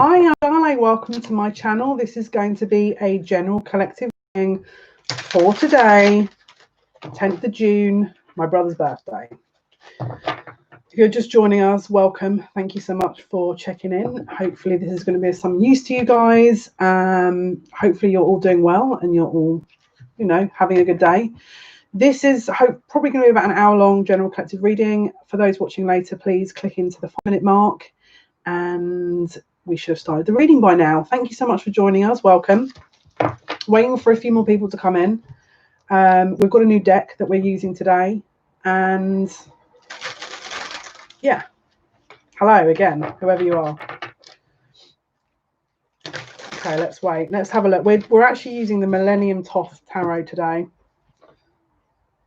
Hi, I'm Jale. Welcome to my channel. This is going to be a general collective reading for today, 10th of June, my brother's birthday. If you're just joining us, welcome. Thank you so much for checking in. Hopefully this is going to be of some use to you guys. Hopefully you're all doing well and you're all, having a good day. This is probably going to be about an hour-long general collective reading. For those watching later, please click into the 5-minute mark and we should have started the reading by now. Thank you so much for joining us. Welcome. Waiting for a few more people to come in. We've got a new deck that we're using today. And yeah, hello again, whoever you are. Okay, let's wait. Let's have a look. We're actually using the Millennium Toth Tarot today.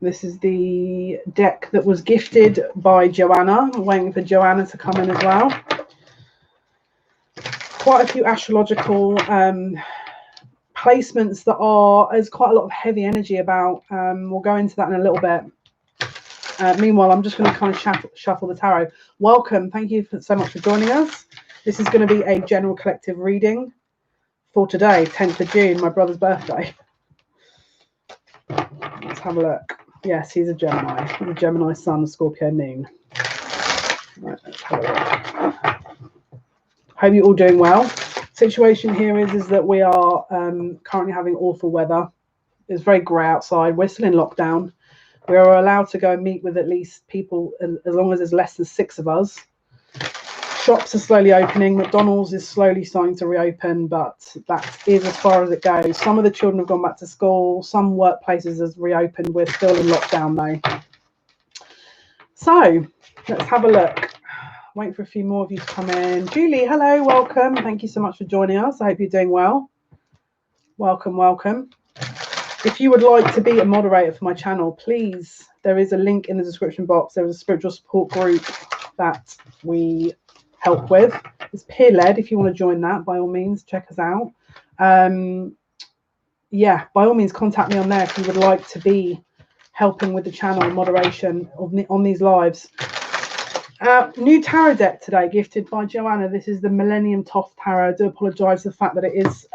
This is the deck that was gifted by Joanna. I'm waiting for Joanna to come in as well. Quite a few astrological placements there's quite a lot of heavy energy about. We'll go into that in a little bit. Meanwhile, I'm just going to kind of shuffle the tarot. Welcome. Thank you so much for joining us. This is going to be a general collective reading for today, 10th of June, my brother's birthday. Let's have a look. Yes, he's a Gemini. He's a Gemini sun, Scorpio moon. Right, let's have a look. Hope you're all doing well. Situation here is that we are currently having awful weather. It's very grey outside. We're still in lockdown. We are allowed to go and meet with at least people as long as there's less than 6 of us. Shops are slowly opening. McDonald's is slowly starting to reopen, but that is as far as it goes. Some of the children have gone back to school. Some workplaces have reopened. We're still in lockdown though. So let's have a look. Wait for a few more of you to come in. Julie, hello, welcome. Thank you so much for joining us. I hope you're doing well. Welcome, welcome. If you would like to be a moderator for my channel, please, there is a link in the description box. There is a spiritual support group that we help with. It's peer-led. If you want to join that, by all means, check us out. Yeah, by all means, contact me on there if you would like to be helping with the channel moderation on these lives. New tarot deck today, gifted by Joanna. This is the Millennium Toth Tarot. I do apologise for the fact that it is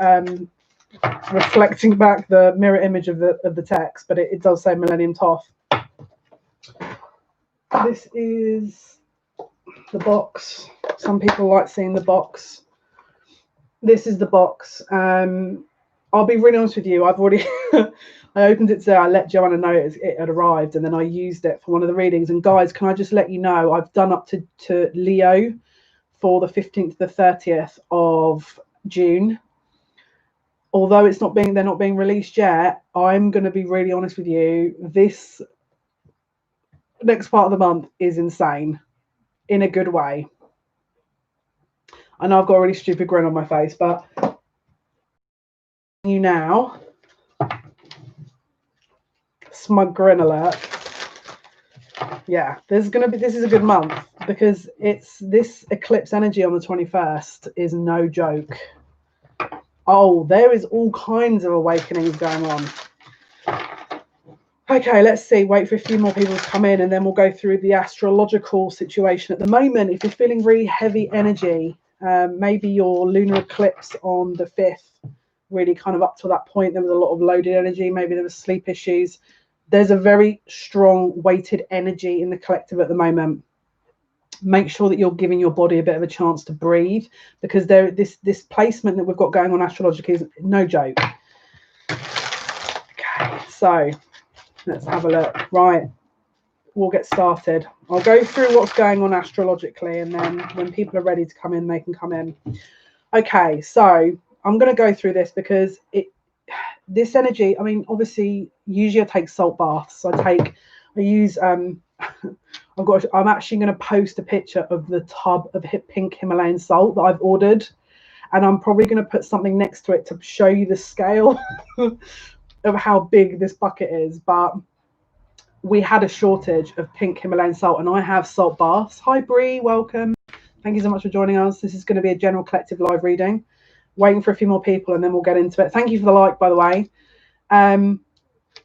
reflecting back the mirror image of the text, but it does say Millennium Toth. This is the box. Some people like seeing the box. This is the box. I'll be really honest with you. I've already I opened it today. I let Joanna know it had arrived, and then I used it for one of the readings. And guys, can I just let you know, I've done up to Leo for the 15th to the 30th of June. Although they're not being released yet, I'm going to be really honest with you. This next part of the month is insane in a good way. I know I've got a really stupid grin on my face, but you now, smug grin alert. Yeah, this is a good month because this eclipse energy on the 21st is no joke. Oh, there is all kinds of awakenings going on. Okay, let's see. Wait for a few more people to come in and then we'll go through the astrological situation. At the moment, if you're feeling really heavy energy, maybe your lunar eclipse on the 5th, really kind of up to that point, there was a lot of loaded energy. Maybe there was sleep issues. There's a very strong weighted energy in the collective at the moment. Make sure that you're giving your body a bit of a chance to breathe, because this placement that we've got going on astrologically is no joke. Okay, so let's have a look. Right, we'll get started. I'll go through what's going on astrologically, and then when people are ready to come in, they can come in. Okay, so I'm going to go through this because this energy, I mean, obviously, usually I take salt baths. I'm actually going to post a picture of the tub of pink Himalayan salt that I've ordered, and I'm probably going to put something next to it to show you the scale of how big this bucket is. But we had a shortage of pink Himalayan salt, and I have salt baths. Hi Bree, welcome. Thank you so much for joining us. This is going to be a general collective live reading. Waiting for a few more people and then we'll get into it. Thank you for the like, by the way.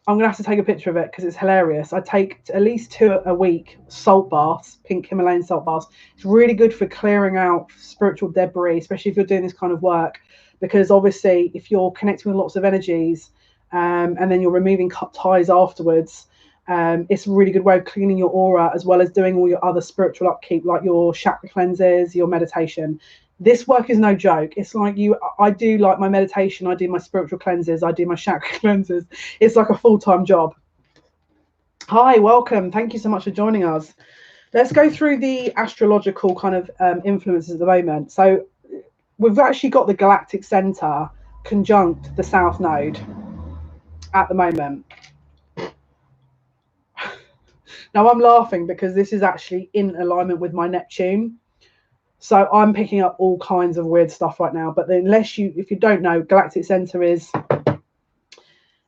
I'm gonna have to take a picture of it because it's hilarious. I take at least 2 a week salt baths, pink Himalayan salt baths. It's really good for clearing out spiritual debris, especially if you're doing this kind of work, because obviously if you're connecting with lots of energies, and then you're removing ties afterwards, it's a really good way of cleaning your aura, as well as doing all your other spiritual upkeep, like your chakra cleanses, your meditation. This work is no joke. It's like I do like my meditation, I do my spiritual cleanses, I do my chakra cleanses. It's like a full-time job. Hi, welcome. Thank you so much for joining us. Let's go through the astrological kind of influences at the moment. So we've actually got the galactic center conjunct the south node at the moment. Now I'm laughing because this is actually in alignment with my Neptune. So I'm picking up all kinds of weird stuff right now. But if you don't know, galactic center is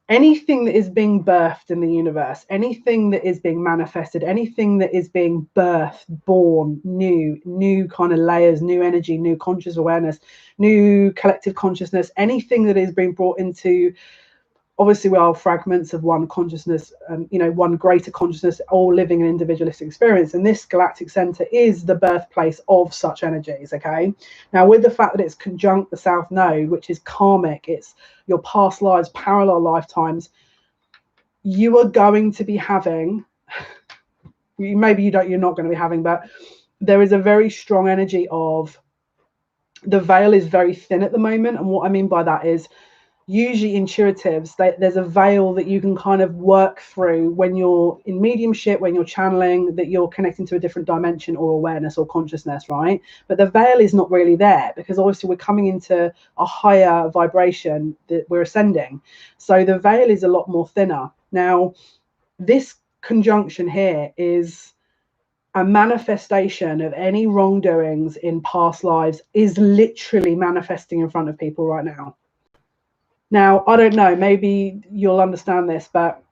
anything that is being birthed in the universe, anything that is being manifested, anything that is being birthed, born, new kind of layers, new energy, new conscious awareness, new collective consciousness, anything that is being brought into. Obviously, we are fragments of one consciousness, one greater consciousness, all living an individualistic experience. And this galactic center is the birthplace of such energies. Okay. Now, with the fact that it's conjunct the south node, which is karmic, it's your past lives, parallel lifetimes, you are going to be having, maybe you're not going to be having, but there is a very strong energy of the veil is very thin at the moment. And what I mean by that is, usually intuitives, there's a veil that you can kind of work through when you're in mediumship, when you're channeling, that you're connecting to a different dimension or awareness or consciousness, right? But the veil is not really there because obviously we're coming into a higher vibration that we're ascending. So the veil is a lot more thinner. Now, this conjunction here is a manifestation of any wrongdoings in past lives, is literally manifesting in front of people right now. Now, I don't know, maybe you'll understand this, but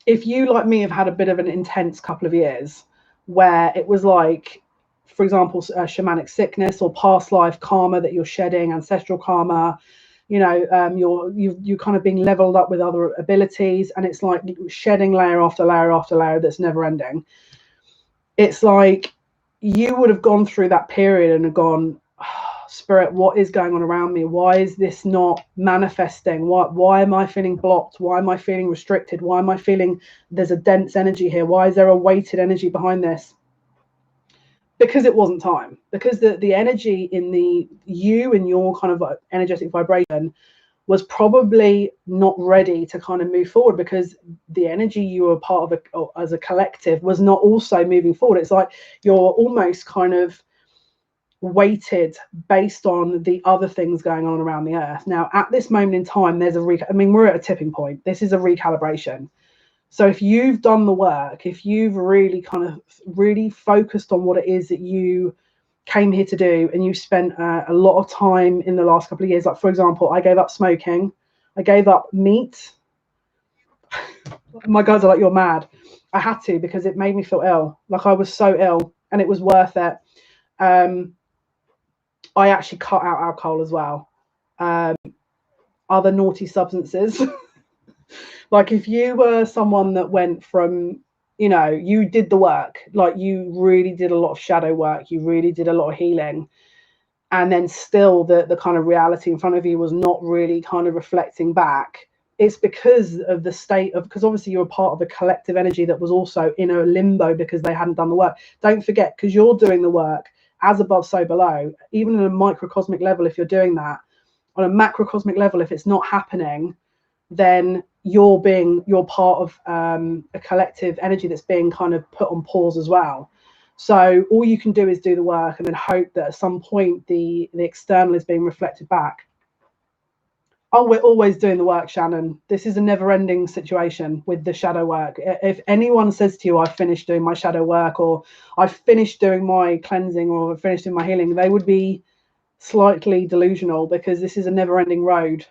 if you, like me, have had a bit of an intense couple of years where it was like, for example, shamanic sickness or past life karma that you're shedding, ancestral karma, you're kind of being leveled up with other abilities, and it's like shedding layer after layer after layer that's never ending. It's like you would have gone through that period and have gone, Spirit, what is going on around me? Why is this not manifesting? Why am I feeling blocked? Why am I feeling restricted? Why am I feeling there's a dense energy here? Why is there a weighted energy behind this? Because it wasn't time. Because the energy in you and your kind of energetic vibration was probably not ready to kind of move forward, because the energy you were part of as a collective was not also moving forward. It's like you're almost kind of weighted based on the other things going on around the earth. Now, at this moment in time, we're at a tipping point. This is a recalibration. So if you've done the work, if you've really focused on what it is that you came here to do, and you spent a lot of time in the last couple of years, like for example, I gave up smoking, I gave up meat. My guys are like, you're mad. I had to, because it made me feel ill. Like I was so ill, and it was worth it. I actually cut out alcohol as well. Other naughty substances. Like if you were someone that went from, you did the work, like you really did a lot of shadow work, you really did a lot of healing, and then still the kind of reality in front of you was not really kind of reflecting back, it's because of the state of, because obviously you're a part of a collective energy that was also in a limbo because they hadn't done the work. Don't forget, because you're doing the work, as above, so below. Even on a microcosmic level, if you're doing that, on a macrocosmic level, if it's not happening, then you're part of a collective energy that's being kind of put on pause as well. So all you can do is do the work and then hope that at some point the external is being reflected back. Oh, we're always doing the work, Shannon. This is a never-ending situation with the shadow work. If anyone says to you, I've finished doing my shadow work, or I've finished doing my cleansing, or I've finished doing my healing, they would be slightly delusional, because this is a never-ending road,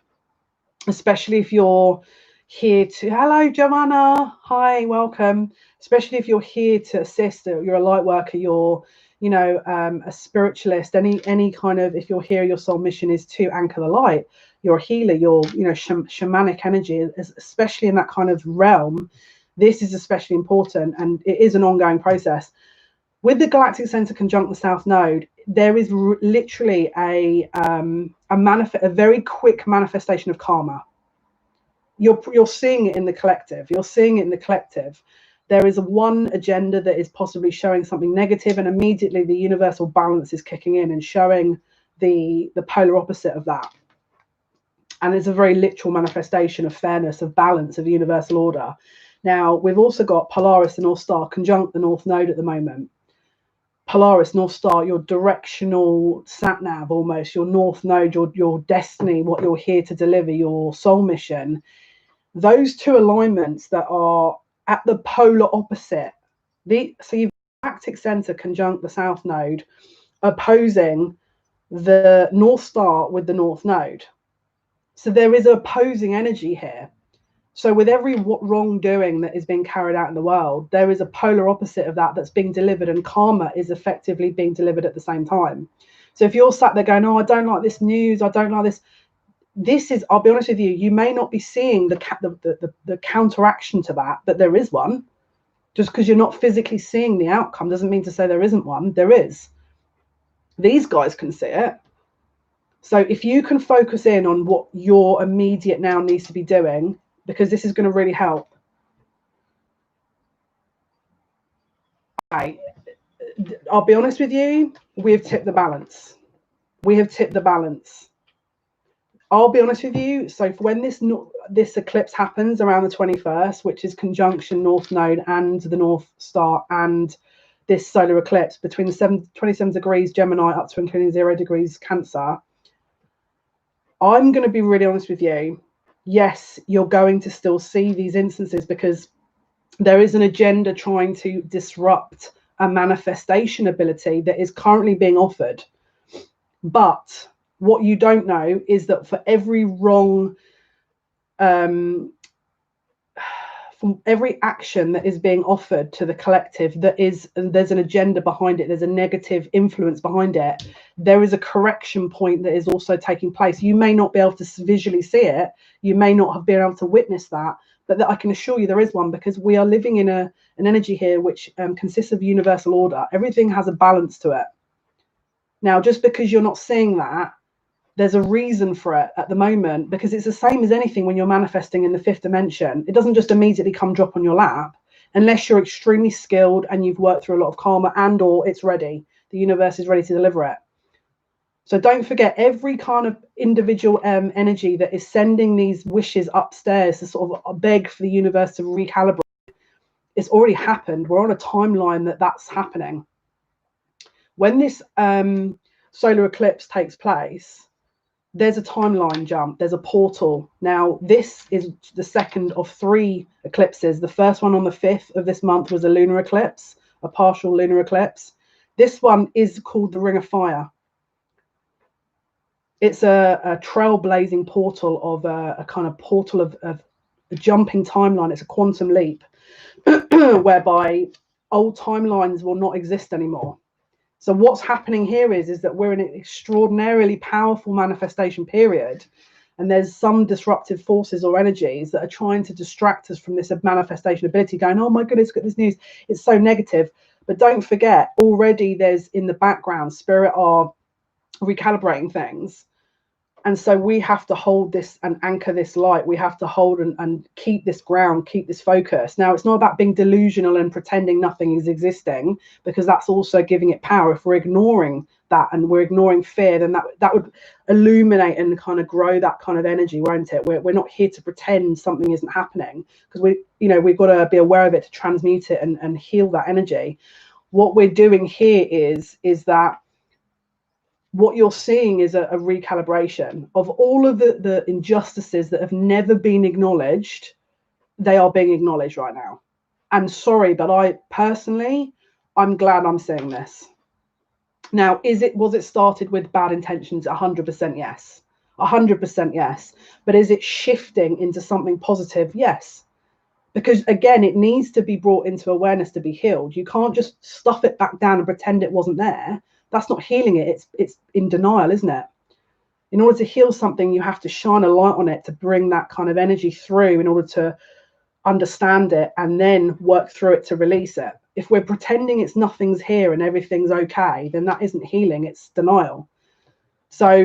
especially if you're here to... Hello, Joanna. Hi, welcome. Especially if you're here to assist, you're a light worker, you're a spiritualist, any kind of, if you're here, your soul mission is to anchor the light. you're a healer, you're, you know, shamanic energy, especially in that kind of realm. This is especially important, and it is an ongoing process. With the galactic center conjunct the south node, there is literally a very quick manifestation of karma. You're seeing it in the collective. You're seeing it in the collective. There is one agenda that is possibly showing something negative, and immediately the universal balance is kicking in and showing the polar opposite of that. And it's a very literal manifestation of fairness, of balance, of universal order. Now, we've also got Polaris, the North Star, conjunct the North Node at the moment. Polaris, North Star, your directional sat nav, almost your North Node, your destiny, what you're here to deliver, your soul mission. Those two alignments that are at the polar opposite. So you've galactic center conjunct the South Node, opposing the North Star with the North Node. So there is opposing energy here. So with every wrongdoing that is being carried out in the world, there is a polar opposite of that that's being delivered, and karma is effectively being delivered at the same time. So if you're sat there going, oh, I don't like this news, I don't like this. This is, I'll be honest with you, you may not be seeing the counteraction to that, but there is one. Just because you're not physically seeing the outcome doesn't mean to say there isn't one. There is. These guys can see it. So if you can focus in on what your immediate now needs to be doing, because this is going to really help. I'll be honest with you, we have tipped the balance. We have tipped the balance. I'll be honest with you. So when this eclipse happens around the 21st, which is conjunction North Node and the North Star, and this solar eclipse between the 27 degrees Gemini up to including 0 degrees Cancer, I'm going to be really honest with you. Yes, you're going to still see these instances because there is an agenda trying to disrupt a manifestation ability that is currently being offered. But what you don't know is that for every wrong, from every action that is being offered to the collective, there's an agenda behind it, there's a negative influence behind it, there is a correction point that is also taking place. You may not be able to visually see it, you may not have been able to witness that, but I can assure you there is one, because we are living in an energy here which consists of universal order. Everything has a balance to it. Now, just because you're not seeing that, there's a reason for it at the moment, because it's the same as anything when you're manifesting in the fifth dimension. It doesn't just immediately come drop on your lap unless you're extremely skilled and you've worked through a lot of karma, and or it's ready. The universe is ready to deliver it. So don't forget, every kind of individual energy that is sending these wishes upstairs to sort of beg for the universe to recalibrate, it's already happened. We're on a timeline that's happening. When this solar eclipse takes place, there's a timeline jump, there's a portal. Now, this is the second of 3 eclipses. The first one on the 5th of this month was a lunar eclipse, a partial lunar eclipse. This one is called the Ring of Fire. It's a trailblazing portal of a kind of portal of a jumping timeline. It's a quantum leap whereby old timelines will not exist anymore. So what's happening here is that we're in an extraordinarily powerful manifestation period, and there's some disruptive forces or energies that are trying to distract us from this manifestation ability, going, oh my goodness, look at this news, it's so negative. But don't forget, already there's in the background, spirit are recalibrating things. And so we have to hold this and anchor this light. We have to hold and keep this ground, keep this focus. Now, it's not about being delusional and pretending nothing is existing, because that's also giving it power. If we're ignoring that and we're ignoring fear, then that would illuminate and kind of grow that kind of energy, won't it? We're not here to pretend something isn't happening, because we've got to be aware of it to transmute it and heal that energy. What we're doing here is that what you're seeing is a recalibration of all of the injustices that have never been acknowledged. They are being acknowledged right now. And sorry, but I'm glad I'm seeing this. Now, was it started with bad intentions? 100% yes. 100% yes. But is it shifting into something positive? Yes. Because again, it needs to be brought into awareness to be healed. You can't just stuff it back down and pretend it wasn't there. That's not healing it. It's in denial, isn't it? In order to heal something, you have to shine a light on it to bring that kind of energy through in order to understand it and then work through it to release it. If we're pretending it's nothing's here and everything's okay, then that isn't healing, it's denial. So,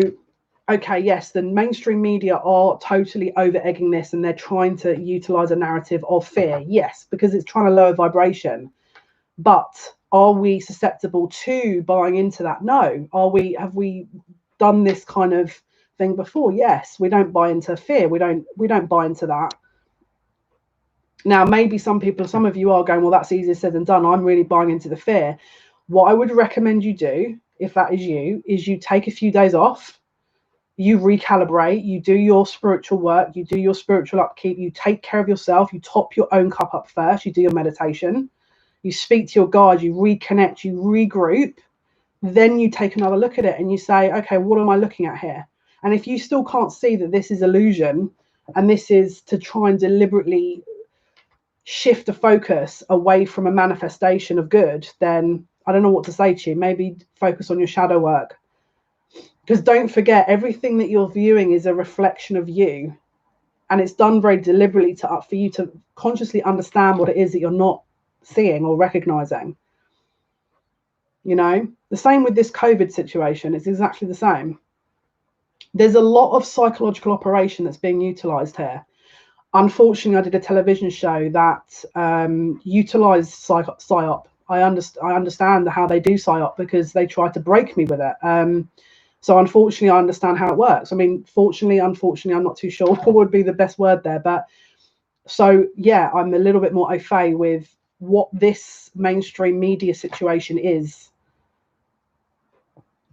okay, yes, the mainstream media are totally over-egging this, and they're trying to utilize a narrative of fear. Yes, because it's trying to lower vibration. But are we susceptible to buying into that? No. Have we done this kind of thing before? Yes. We don't buy into fear. We don't buy into that. Now, maybe some of you are going, well, that's easier said than done. I'm really buying into the fear. What I would recommend you do, if that is you take a few days off, you recalibrate, you do your spiritual work, you do your spiritual upkeep, you take care of yourself, you top your own cup up first, you do your meditation, you speak to your guide, you reconnect, you regroup, then you take another look at it and you say, okay, what am I looking at here? And if you still can't see that this is illusion and this is to try and deliberately shift the focus away from a manifestation of good, then I don't know what to say to you. Maybe focus on your shadow work. Because don't forget, everything that you're viewing is a reflection of you. And it's done very deliberately for you to consciously understand what it is that you're not seeing or recognizing. You know, the same with this COVID situation. It's exactly the same. There's a lot of psychological operation that's being utilized here. Unfortunately, I did a television show that utilized psyop. I understand how they do psyop because they tried to break me with it. So unfortunately, I understand how it works. I mean, fortunately, unfortunately, I'm not too sure what would be the best word there. But so, yeah, I'm a little bit more au fait with what this mainstream media situation is.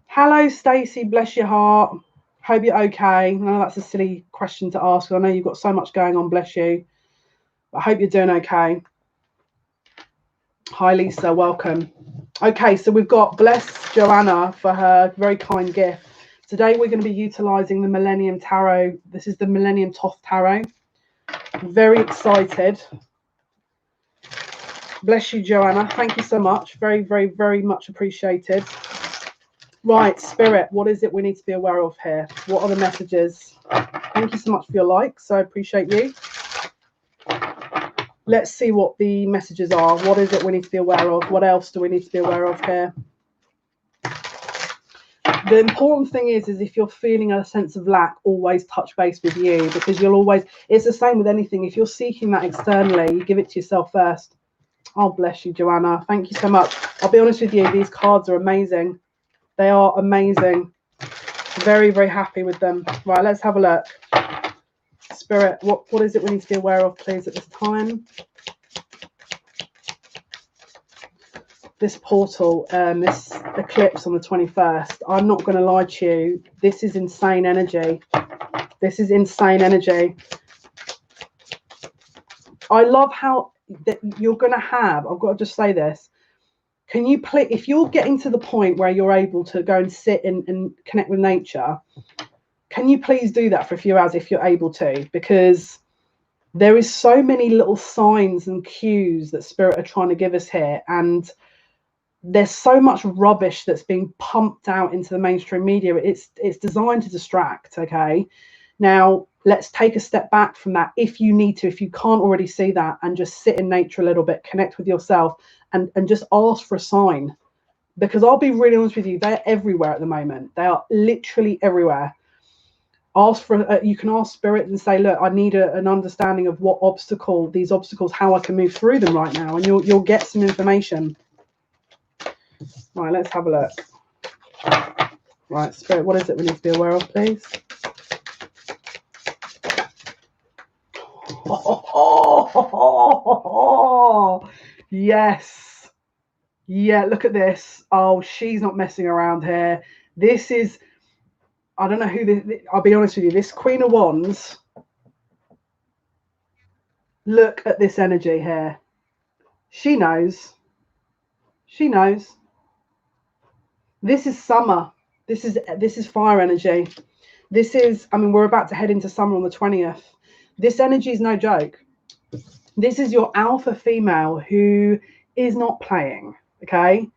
Hello, Stacey. Bless your heart. Hope you're okay. I know that's a silly question to ask. I know you've got so much going on. Bless you. I hope you're doing okay. Hi, Lisa. Welcome. Okay, so we've got bless Joanna for her very kind gift. Today we're going to be utilizing the Millennium Tarot. This is the Millennium Thoth Tarot. Very excited. Bless you, Joanna. Thank you so much. Very, very, very much appreciated. Right, Spirit, what is it we need to be aware of here? What are the messages? Thank you so much for your likes. I appreciate you. Let's see what the messages are. What is it we need to be aware of? What else do we need to be aware of here? The important thing is if you're feeling a sense of lack, always touch base with you, because you'll always, it's the same with anything. If you're seeking that externally, you give it to yourself first. Oh, bless you, Joanna. Thank you so much. I'll be honest with you, these cards are amazing. They are amazing. Very, very happy with them. Right, let's have a look. Spirit, what is it we need to be aware of, please, at this time? This portal, this eclipse on the 21st, I'm not going to lie to you, this is insane energy. This is insane energy. I love how that you're going to have, I've got to just say this, can you play, if you're getting to the point where you're able to go and sit and connect with nature, can you please do that for a few hours if you're able to? Because there is so many little signs and cues that Spirit are trying to give us here, and there's so much rubbish that's being pumped out into the mainstream media. It's designed to distract. Okay, now let's take a step back from that if you need to, if you can't already see that, and just sit in nature a little bit, connect with yourself, and just ask for a sign. Because I'll be really honest with you, they're everywhere at the moment. They are literally everywhere. Ask for you can ask Spirit and say, look, I need an understanding of these obstacles, how I can move through them right now, and you'll get some information. Right, let's have a look. Right, Spirit, what is it we need to be aware of, please? Yes. Yeah, look at this. Oh, she's not messing around here. This is, I don't know who this, I'll be honest with you, this Queen of Wands, look at this energy here. She knows. She knows. This is summer. This is fire energy. This is, I mean, we're about to head into summer on the 20th. This energy is no joke. This is your alpha female who is not playing, okay?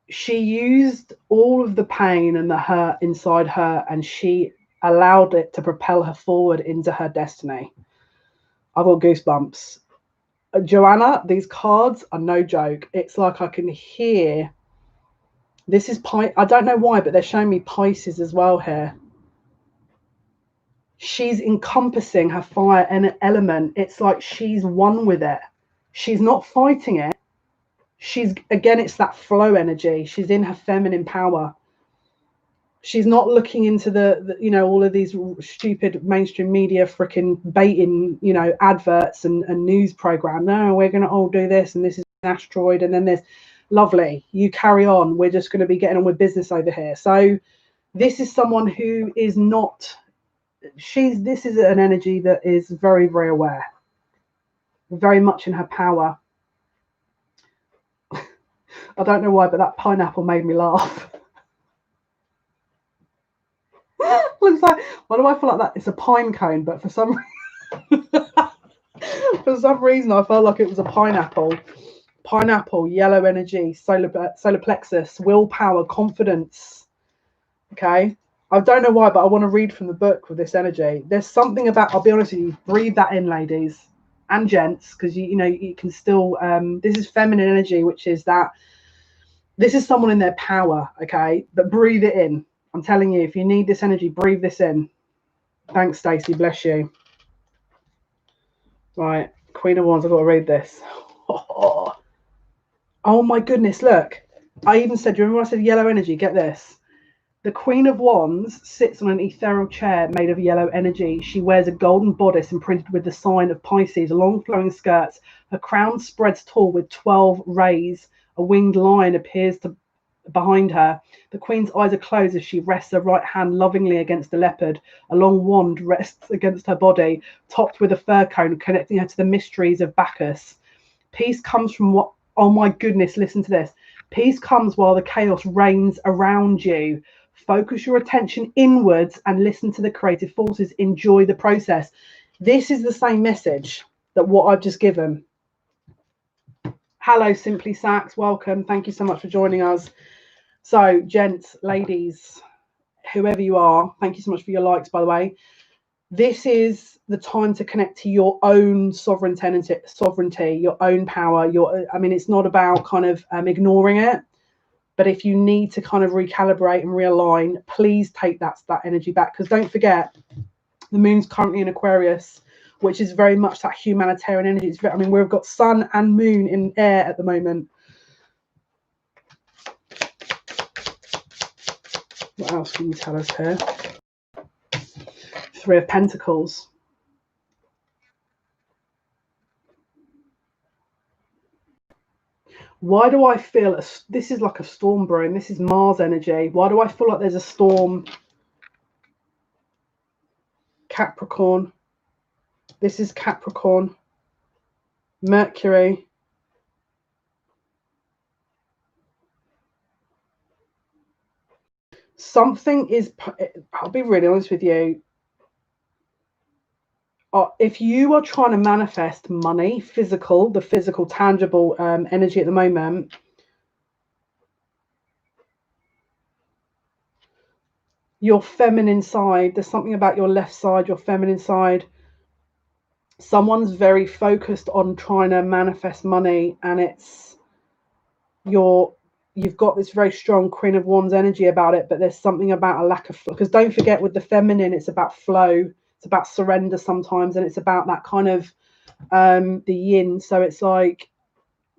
she used all of the pain and the hurt inside her, and she allowed it to propel her forward into her destiny. I've got goosebumps. Joanna, these cards are no joke. It's like I can hear, this is I don't know why, but they're showing me Pisces as well here. She's encompassing her fire and element. It's like she's one with it. She's not fighting it. She's, again, it's that flow energy. She's in her feminine power. She's not looking into the you know, all of these stupid mainstream media freaking baiting, you know, adverts and news program. No, we're going to all do this, and this is an asteroid, and then there's lovely. You carry on. We're just going to be getting on with business over here. So this is someone who is not. This is an energy that is very, very aware, very much in her power. I don't know why, but that pineapple made me laugh. Looks like, why do I feel like that? It's a pine cone, but for some reason I felt like it was a pineapple. Pineapple, yellow energy, solar plexus, willpower, confidence. Okay, I don't know why, but I want to read from the book with this energy. There's something about, I'll be honest with you, breathe that in, ladies and gents, because you know, you can still this is feminine energy, which is that this is someone in their power. Okay, but breathe it in. I'm telling you, if you need this energy, breathe this in. Thanks, Stacey. Bless you. Right, Queen of Wands. I've got to read this. Oh my goodness! Look, I even said. Do you remember when I said yellow energy? Get this. The Queen of Wands sits on an ethereal chair made of yellow energy. She wears a golden bodice imprinted with the sign of Pisces, long flowing skirts. Her crown spreads tall with 12 rays. A winged lion appears behind her. The Queen's eyes are closed as she rests her right hand lovingly against the leopard. A long wand rests against her body, topped with a fir cone, connecting her to the mysteries of Bacchus. Peace comes from what? Oh my goodness, listen to this. Peace comes while the chaos reigns around you. Focus your attention inwards and listen to the creative forces. Enjoy the process. This is the same message that what I've just given. Hello, Simply Sax. Welcome. Thank you so much for joining us. So, gents, ladies, whoever you are, thank you so much for your likes, by the way. This is the time to connect to your own sovereignty, your own power. I mean, it's not about kind of ignoring it. But if you need to kind of recalibrate and realign, please take that energy back. Because don't forget, the moon's currently in Aquarius, which is very much that humanitarian energy. I mean, we've got sun and moon in air at the moment. What else can you tell us here? Three of Pentacles. Why do I feel this is like a storm brewing? This is Mars energy. Why do I feel like there's a storm? Capricorn. This is Capricorn. Mercury. Something is, I'll be really honest with you. If you are trying to manifest money, the physical, tangible energy at the moment, your feminine side, there's something about your left side, your feminine side. Someone's very focused on trying to manifest money, and you've got this very strong Queen of Wands energy about it, but there's something about a lack of flow. Because don't forget, with the feminine, it's about flow. It's about surrender sometimes, and it's about that kind of the yin. So it's like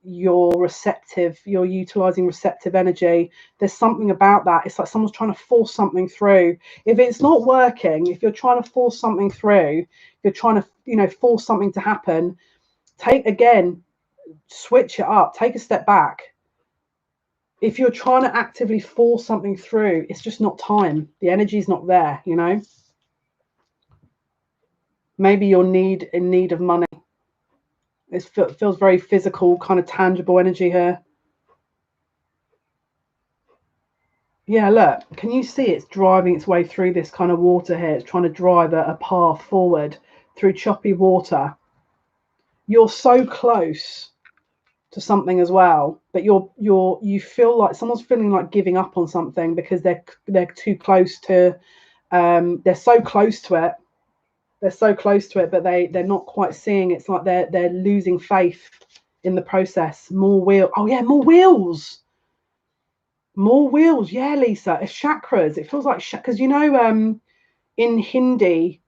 you're receptive, you're utilizing receptive energy. There's something about that. It's like someone's trying to force something through. If it's not working, if you're trying to force something through, you're trying to, you know, force something to happen, switch it up, take a step back. If you're trying to actively force something through, it's just not time. The energy's not there, you know. Maybe you're in need of money. It feels very physical, kind of tangible energy here. Yeah, look, can you see it's driving its way through this kind of water here? It's trying to drive a path forward through choppy water. You're so close. to something as well, but you feel like someone's feeling like giving up on something because they're too close to they're so close to it. They're so close to it, but they're not quite seeing. It's like they're losing faith in the process. More wheel. Oh yeah, more wheels. More wheels. Yeah, Lisa. It's chakras. It feels like because you know in Hindi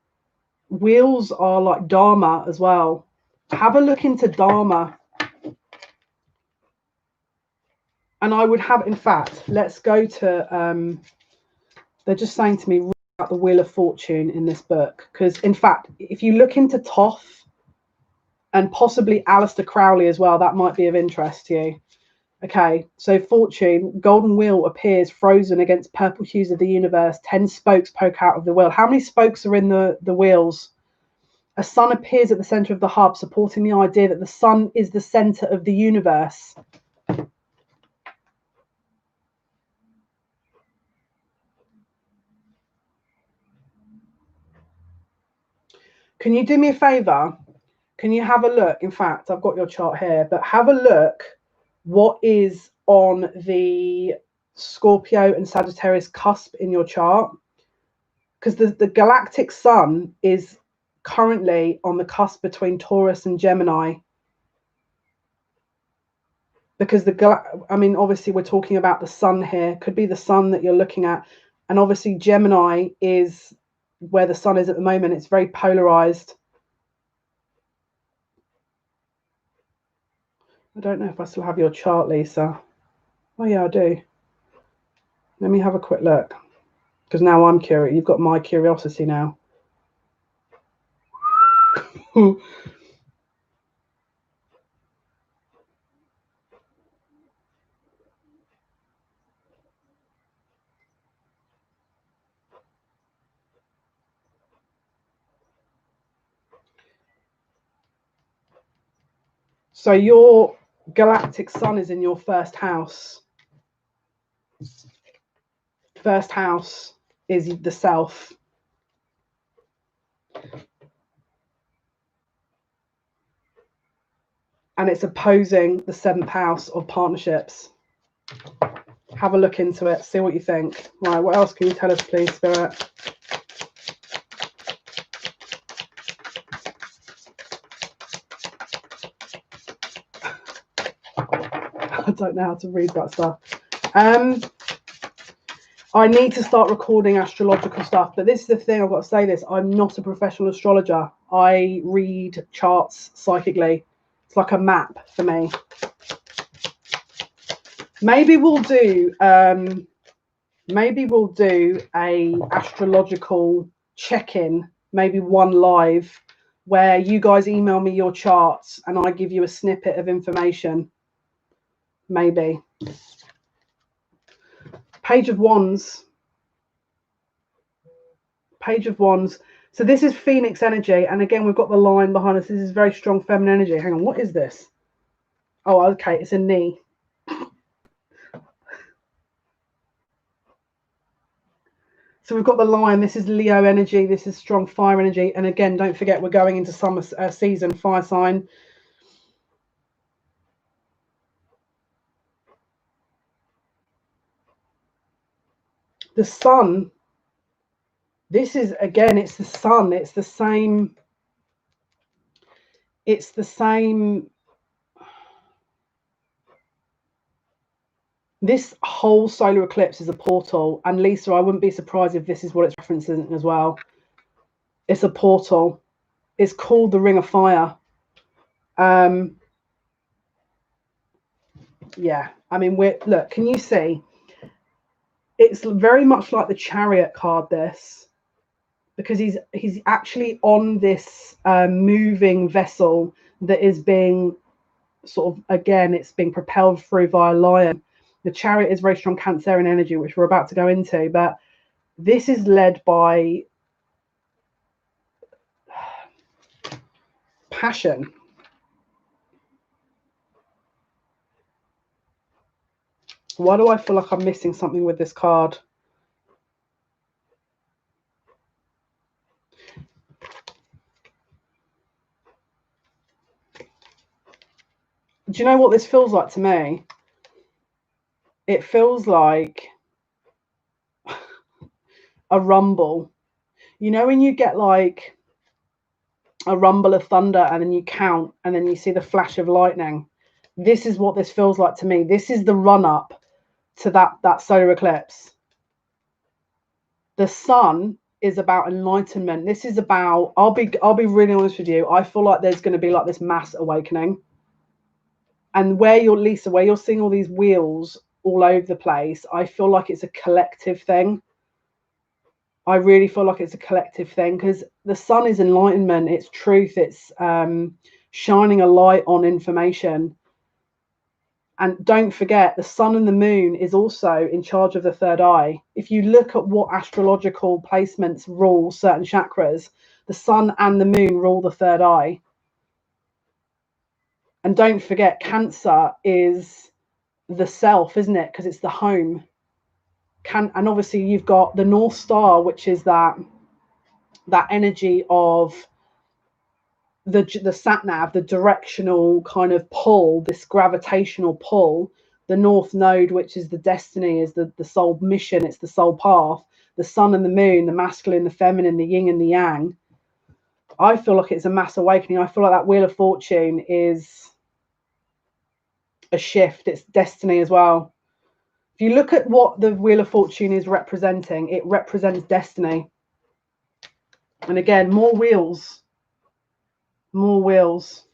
wheels are like dharma as well. Have a look into dharma. And I would have, in fact, let's go to, they're just saying to me about the Wheel of Fortune in this book. Because, in fact, if you look into Thoth and possibly Aleister Crowley as well, that might be of interest to you. Okay, so Fortune, golden wheel appears frozen against purple hues of the universe. 10 spokes poke out of the wheel. How many spokes are in the wheels? A sun appears at the center of the hub, supporting the idea that the sun is the center of the universe. Can you do me a favor? Can you have a look? In fact, I've got your chart here, but have a look what is on the Scorpio and Sagittarius cusp in your chart. Because the galactic sun is currently on the cusp between Taurus and Gemini. Because I mean, obviously we're talking about the sun here. Could be the sun that you're looking at. And obviously Gemini is where the sun is at the moment. It's very polarized. I don't know if I still have your chart, Lisa. Oh yeah, I do. Let me have a quick look. Because now I'm curious. You've got my curiosity now. So your galactic sun is in your first house. First house is the self. And it's opposing the 7th house of partnerships. Have a look into it. See what you think. Right, what else can you tell us, please, Spirit? I don't know how to read that stuff. I need to start recording astrological stuff, but this is the thing, I've got to say this. I'm not a professional astrologer. I read charts psychically. It's like a map for me. Maybe we'll do a astrological check-in, maybe one live, where you guys email me your charts and I give you a snippet of information. Maybe. Page of Wands. Page of Wands. So this is Phoenix energy. And again, we've got the line behind us. This is very strong feminine energy. Hang on, what is this? Oh, okay. It's a knee. So we've got the line. This is Leo energy. This is strong fire energy. And again, don't forget, we're going into summer season, fire sign. The sun. This is, again, it's the sun. It's the same. It's the same. This whole solar eclipse is a portal. And Lisa, I wouldn't be surprised if this is what it's referencing as well. It's a portal. It's called the Ring of Fire. Yeah, I mean, look, can you see? It's very much like the Chariot card, this, because he's actually on this moving vessel that is being sort of, again, it's being propelled through via Lion. The Chariot is very strong Cancerian energy, which we're about to go into, but this is led by passion. Why do I feel like I'm missing something with this card? Do you know what this feels like to me? It feels like a rumble. You know when you get like a rumble of thunder and then you count and then you see the flash of lightning? This is what this feels like to me. This is the run up to that solar eclipse. The sun is about enlightenment. This is about, I'll be really honest with you, I feel like there's going to be like this mass awakening. And where you're seeing all these wheels all over the place, I feel like it's a collective thing. I really feel like it's a collective thing, because the sun is enlightenment, it's truth, it's shining a light on information. And don't forget, the sun and the moon is also in charge of the third eye. If you look at what astrological placements rule certain chakras, the sun and the moon rule the third eye. And don't forget, Cancer is the self, isn't it? Because it's the home. And obviously you've got the North Star, which is that energy of the sat nav, the directional kind of pull, this gravitational pull. The North Node, which is the destiny, is the soul mission, it's the soul path. The sun and the moon, the masculine, the feminine, the yin and the yang. I feel like it's a mass awakening. I feel like that Wheel of Fortune is a shift. It's destiny as well. If you look at what the Wheel of Fortune is representing, it represents destiny. And again, more wheels. More wheels.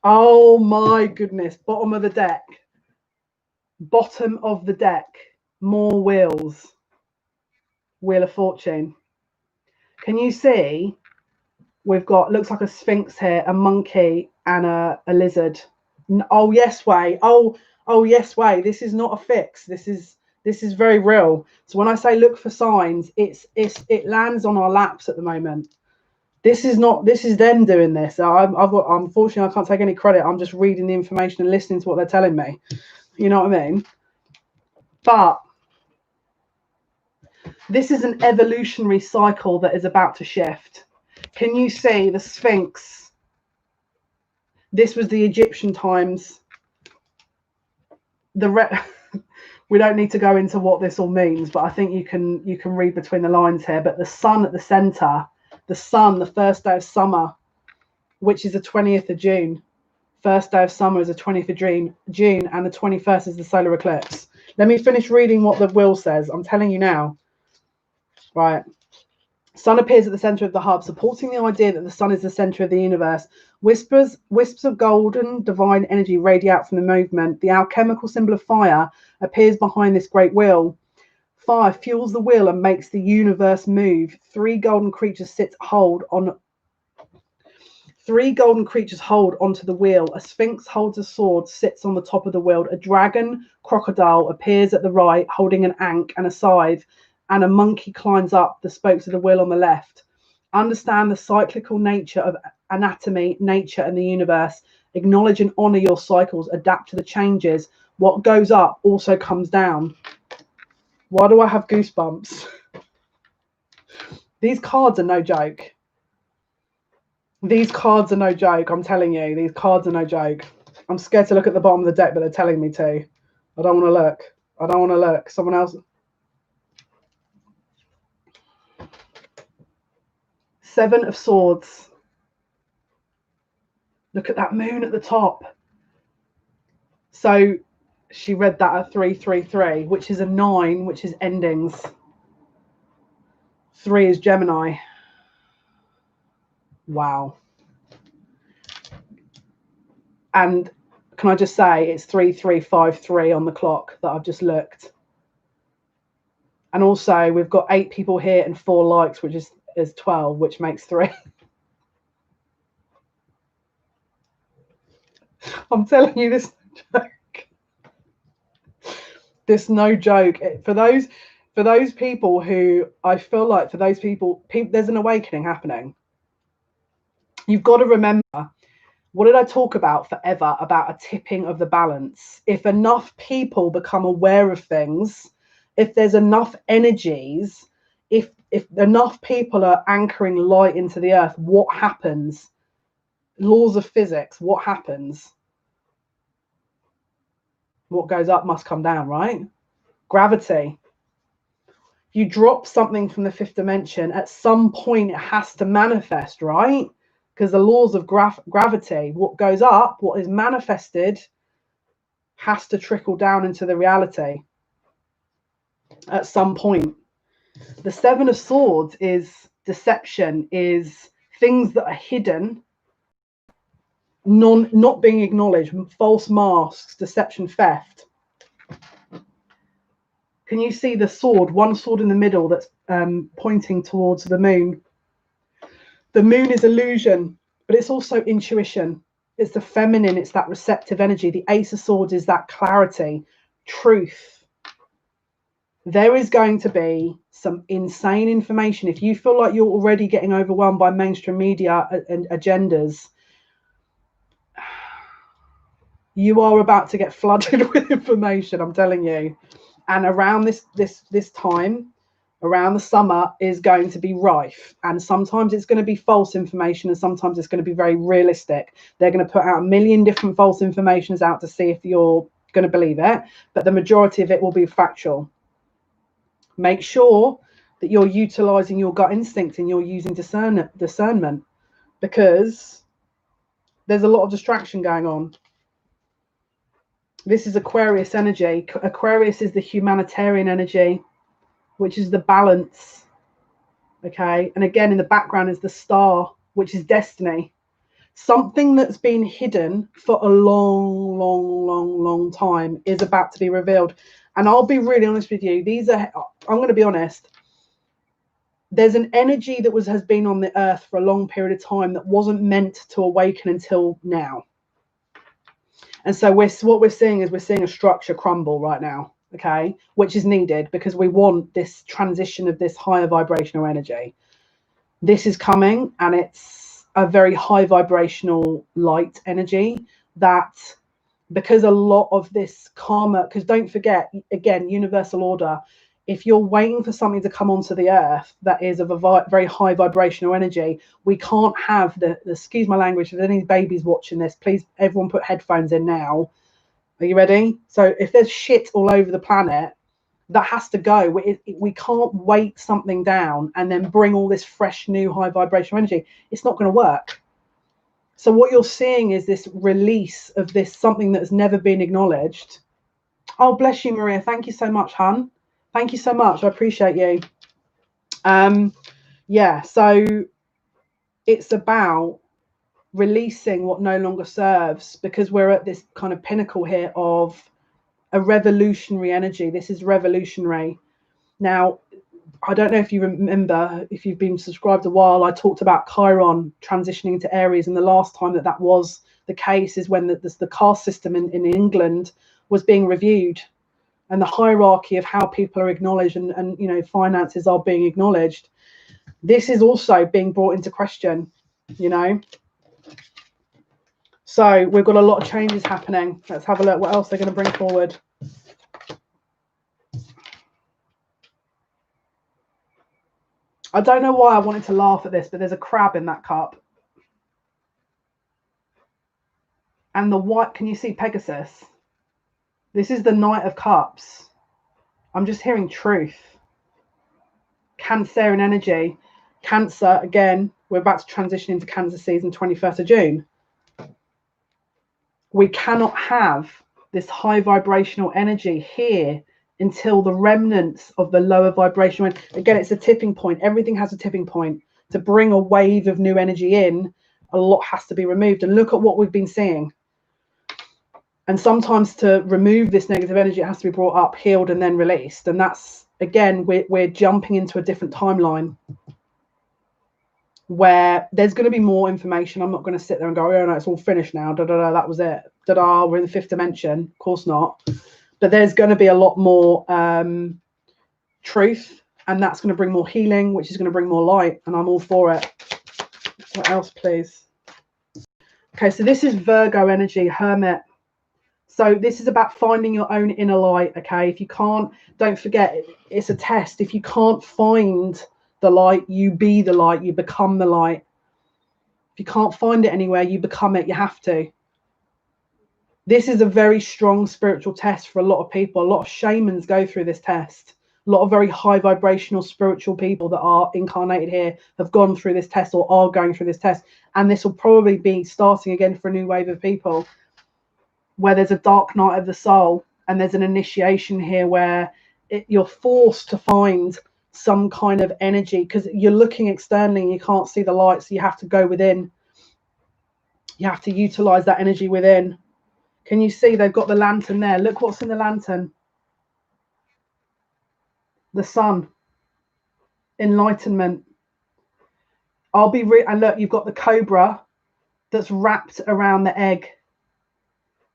Oh my goodness. Bottom of the deck. Bottom of the deck. More wheels. Wheel of Fortune. Can you see? We've got, looks like a sphinx here, a monkey and a lizard. Oh yes, way. Oh yes, way. This is not a fix. This is very real. So when I say look for signs, it lands on our laps at the moment. This is them doing this. Unfortunately, I can't take any credit. I'm just reading the information and listening to what they're telling me. You know what I mean? But this is an evolutionary cycle that is about to shift. Can you see the Sphinx? This was the Egyptian times. We don't need to go into what this all means, but I think you can read between the lines here. But the sun at the center, the sun, the first day of summer, which is the 20th of June. First day of summer is the 20th of June, and the 21st is the solar eclipse. Let me finish reading what the will says. I'm telling you now. Right. Sun appears at the center of the hub, supporting the idea that the sun is the center of the universe. Wisps of golden divine energy radiate out from the movement. The alchemical symbol of fire appears behind this great wheel. Fire fuels the wheel and makes the universe move. Three golden creatures hold onto the wheel. A sphinx holds a sword, sits on the top of the wheel. A dragon crocodile appears at the right, holding an ankh and a scythe, and a monkey climbs up the spokes of the wheel on the left. Understand the cyclical nature of anatomy, nature, and the universe. Acknowledge and honor your cycles. Adapt to the changes. What goes up also comes down. Why do I have goosebumps? These cards are no joke. These cards are no joke. I'm telling you, these cards are no joke. I'm scared to look at the bottom of the deck, but they're telling me to. I don't want to look. I don't want to look. Someone else. Seven of Swords. Look at that moon at the top. So she read that at 333, which is a 9, which is endings. 3 is Gemini. Wow. And can I just say, it's 3353 on the clock that I've just looked. And also we've got 8 people here and 4 likes, which is 12, which makes 3. I'm telling you, this joke. This no joke. For those people who, I feel like for those people, there's an awakening happening. You've got to remember, what did I talk about forever? About a tipping of the balance. If enough people become aware of things, if there's enough energies, if enough people are anchoring light into the earth, what happens? Laws of physics, what happens? What goes up must come down, right? Gravity. You drop something from the fifth dimension, at some point it has to manifest, right? Because the laws of gravity, what goes up, what is manifested, has to trickle down into the reality at some point. The Seven of Swords is deception, is things that are hidden, not being acknowledged, false masks, deception, theft. Can you see the sword, one sword in the middle that's pointing towards the moon? The moon is illusion, but it's also intuition. It's the feminine, it's that receptive energy. The Ace of Swords is that clarity, truth. There is going to be some insane information. If you feel like you're already getting overwhelmed by mainstream media and agendas, you are about to get flooded with information, I'm telling you. And around this time, around the summer, is going to be rife. And sometimes it's going to be false information, and sometimes it's going to be very realistic. They're going to put out a million different false informations out to see if you're going to believe it, but the majority of it will be factual. Make sure that you're utilizing your gut instinct and you're using discernment, because there's a lot of distraction going on. This is Aquarius energy. Aquarius is the humanitarian energy, which is the balance. Okay. And again, in the background is the star, which is destiny. Something that's been hidden for a long time is about to be revealed. And I'll be really honest with you. I'm going to be honest. There's an energy that has been on the earth for a long period of time that wasn't meant to awaken until now. And so what we're seeing is a structure crumble right now, okay, which is needed because we want this transition of this higher vibrational energy. This is coming, and it's a very high vibrational light energy that, because a lot of this karma, because don't forget, again, universal order, if you're waiting for something to come onto the earth that is of a very high vibrational energy, we can't have the excuse my language, if there's any babies watching this, please everyone put headphones in now. Are you ready? So if there's shit all over the planet, that has to go. We can't weight something down and then bring all this fresh new high vibrational energy. It's not going to work. So what you're seeing is this release of this something that has never been acknowledged. Oh, bless you, Maria. Thank you so much, hun. Thank you so much. I appreciate you. Yeah, so it's about releasing what no longer serves, because we're at this kind of pinnacle here of a revolutionary energy. This is revolutionary. Now, I don't know if you remember, if you've been subscribed a while, I talked about Chiron transitioning to Aries, and the last time that was the case is when the caste system in England was being reviewed, and the hierarchy of how people are acknowledged and you know, finances are being acknowledged. This is also being brought into question, you know. So we've got a lot of changes happening. Let's have a look what else they're going to bring forward. I don't know why I wanted to laugh at this, but there's a crab in that cup. And the white, can you see Pegasus? This is the Knight of Cups. I'm just hearing truth. Cancerian energy. Cancer, again, we're about to transition into Cancer season, 21st of June. We cannot have this high vibrational energy here until the remnants of the lower vibrational. Again, it's a tipping point. Everything has a tipping point. To bring a wave of new energy in, a lot has to be removed. And look at what we've been seeing. And sometimes to remove this negative energy, it has to be brought up, healed, and then released. And that's, again, we're jumping into a different timeline where there's going to be more information. I'm not going to sit there and go, oh no, it's all finished now. Da, da, da, that was it. Da, da, we're in the fifth dimension. Of course not. But there's going to be a lot more truth, and that's going to bring more healing, which is going to bring more light. And I'm all for it. What else, please? Okay, so this is Virgo energy, Hermit. So this is about finding your own inner light, okay? If you can't, don't forget, it's a test. If you can't find the light, you be the light, you become the light. If you can't find it anywhere, you become it, you have to. This is a very strong spiritual test for a lot of people. A lot of shamans go through this test. A lot of very high vibrational spiritual people that are incarnated here have gone through this test or are going through this test. And this will probably be starting again for a new wave of people where there's a dark night of the soul and there's an initiation here where you're forced to find some kind of energy because you're looking externally and you can't see the light. So you have to go within. You have to utilize that energy within. Can you see they've got the lantern there? Look what's in the lantern. The sun. Enlightenment. And look, you've got the cobra that's wrapped around the egg.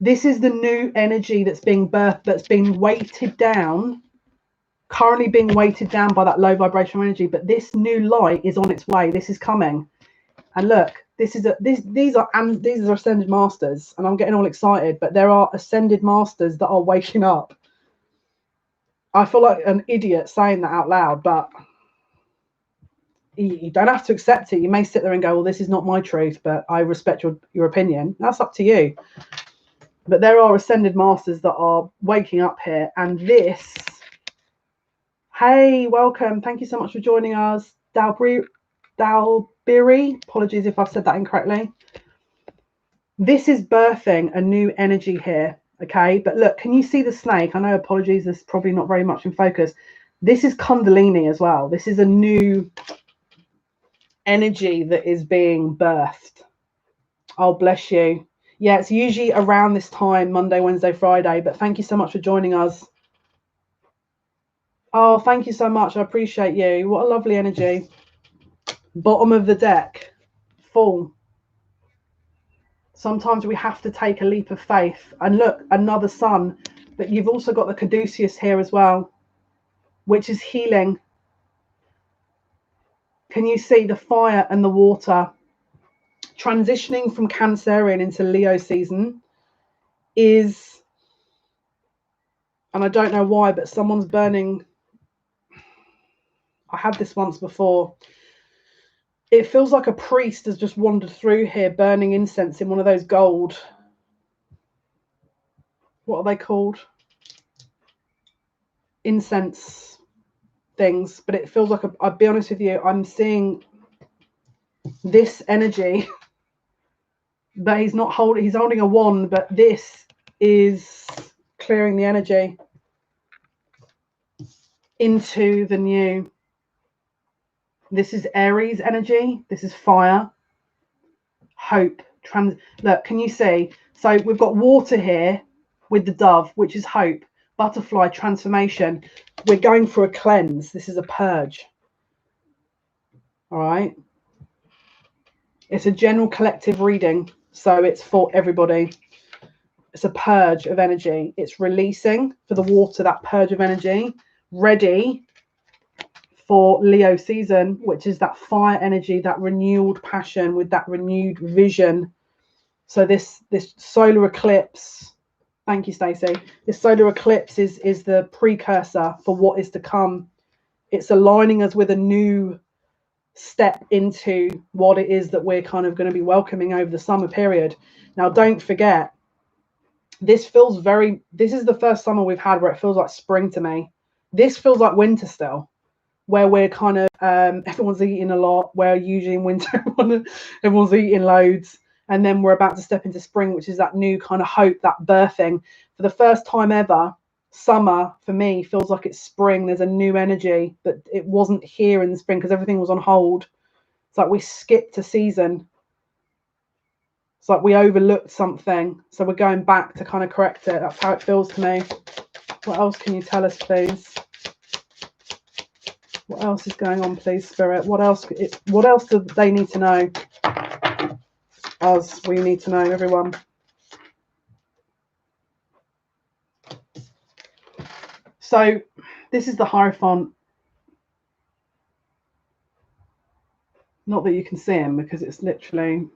This is the new energy that's being birthed, that's being weighted down, currently being weighted down by that low vibrational energy. But this new light is on its way. This is coming. And look, these are ascended masters, and I'm getting all excited, but there are ascended masters that are waking up. I feel like an idiot saying that out loud, but you don't have to accept it. You may sit there and go, well, this is not my truth, but I respect your opinion. That's up to you. But there are ascended masters that are waking up here, and this, hey, welcome. Thank you so much for joining us. Dalbiri, apologies if I've said that incorrectly. This is birthing a new energy here, okay? But look, can you see the snake? I know, apologies, there's probably not very much in focus. This is Kundalini as well. This is a new energy that is being birthed. Oh, bless you. Yeah, it's usually around this time, Monday, Wednesday, Friday, but thank you so much for joining us. Oh, thank you so much. I appreciate you. What a lovely energy. Bottom of the deck, full. Sometimes we have to take a leap of faith. And look, another sun, but you've also got the caduceus here as well, which is healing. Can you see the fire and the water? Transitioning from Cancerian into Leo season is, and I don't know why, but someone's burning. I had this once before. It feels like a priest has just wandered through here burning incense in one of those gold, what are they called? Incense things. But it feels like, I'll be honest with you, I'm seeing this energy, but he's holding a wand, but this is clearing the energy into the new. This is Aries energy. This is fire, hope. Look, can you see? So we've got water here with the dove, which is hope, butterfly, transformation. We're going for a cleanse. This is a purge. All right. It's a general collective reading, so it's for everybody. It's a purge of energy. It's releasing for the water, that purge of energy, ready for Leo season, which is that fire energy, that renewed passion with that renewed vision. So this solar eclipse, thank you, Stacey. This solar eclipse is the precursor for what is to come. It's aligning us with a new step into what it is that we're kind of going to be welcoming over the summer period. Now, don't forget, this is the first summer we've had where it feels like spring to me. This feels like winter still, where we're kind of everyone's eating a lot, where usually in winter everyone's eating loads, and then we're about to step into spring, which is that new kind of hope, that birthing. For the first time ever, summer for me feels like it's spring. There's a new energy that it wasn't here in the spring because everything was on hold. It's like we skipped a season. It's like we overlooked something, so we're going back to kind of correct it. That's how it feels to me. What else can you tell us, please? What else is going on, please, Spirit? What else do they need to know? As we need to know, everyone. So this is the Hierophant. Not that you can see him because it's literally.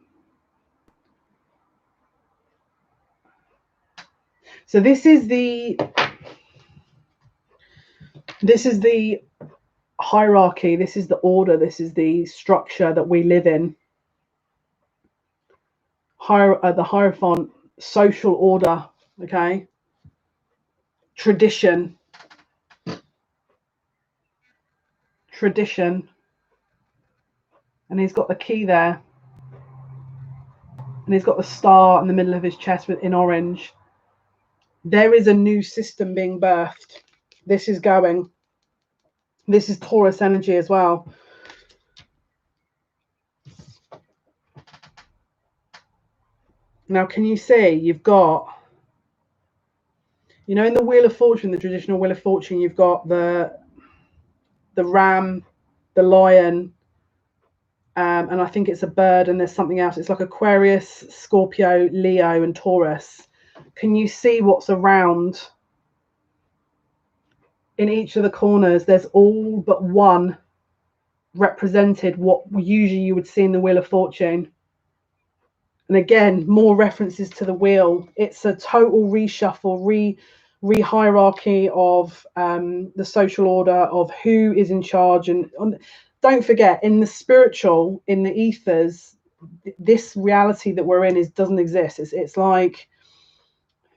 So this is the hierarchy. This is the order. This is the structure that we live in. The Hierophant social order, okay, tradition, and he's got the key there, and he's got the star in the middle of his chest in orange. There is a new system being birthed. This is Taurus energy as well. Now, can you see you've got, you know, in the Wheel of Fortune, the traditional Wheel of Fortune, you've got the ram, the lion, and I think it's a bird, and there's something else. It's like Aquarius, Scorpio, Leo, and Taurus. Can you see what's around? In each of the corners, there's all but one represented what usually you would see in the Wheel of Fortune. And again, more references to the wheel. It's a total reshuffle, re-hierarchy of the social order of who is in charge. And don't forget, in the spiritual, in the ethers, this reality that we're in doesn't exist. It's like,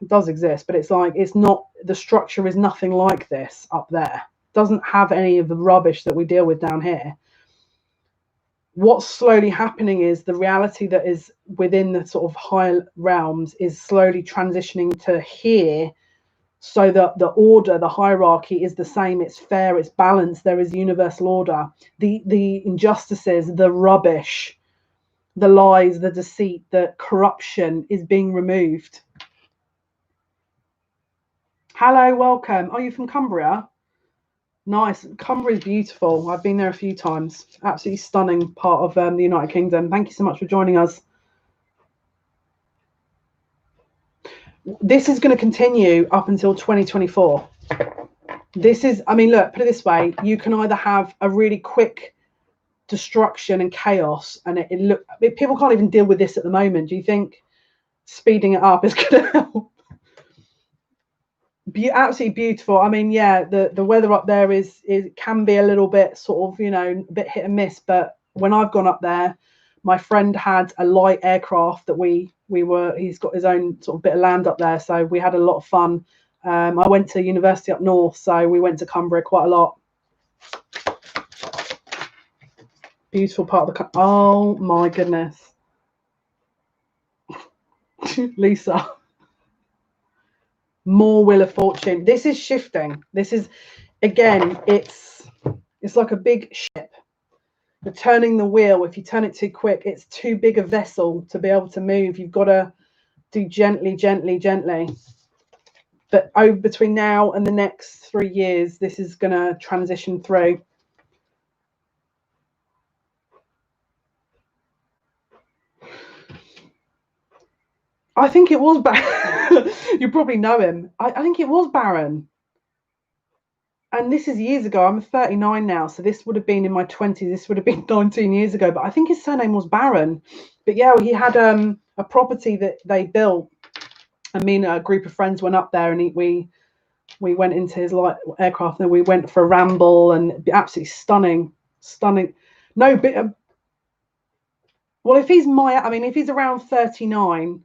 it does exist, but it's like, it's not, the structure is nothing like this up there. It doesn't have any of the rubbish that we deal with down here. What's slowly happening is the reality that is within the sort of higher realms is slowly transitioning to here, so that the order, the hierarchy is the same. It's fair, it's balanced. There is universal order. The injustices, the rubbish, the lies, the deceit, the corruption is being removed. Hello, welcome. Are you from Cumbria? Nice. Cumbria is beautiful. I've been there a few times. Absolutely stunning part of the United Kingdom. Thank you so much for joining us. This is going to continue up until 2024. This is, I mean, look, put it this way. You can either have a really quick destruction and chaos, and people can't even deal with this at the moment. Do you think speeding it up is going to help? Absolutely beautiful. I mean, yeah, the weather up there can be a little bit sort of, you know, a bit hit and miss. But when I've gone up there, my friend had a light aircraft that he's got his own sort of bit of land up there, so we had a lot of fun. I went to university up north, so we went to Cumbria quite a lot. Beautiful part of the country. Oh my goodness. Lisa. More Wheel of Fortune. This is shifting. This is, again, it's like a big ship. You're turning the wheel. If you turn it too quick, it's too big a vessel to be able to move. You've got to do gently, gently, gently. But between now and the next 3 years, this is going to transition through. I think it was Baron. You probably know him. I think it was Baron. And this is years ago. I'm 39 now, so this would have been in my 20s. This would have been 19 years ago. But I think his surname was Baron. But yeah, he had a property that they built. I mean, a group of friends went up there, and we went into his light aircraft, and we went for a ramble, and absolutely stunning. No, but well, if he's if he's around 39.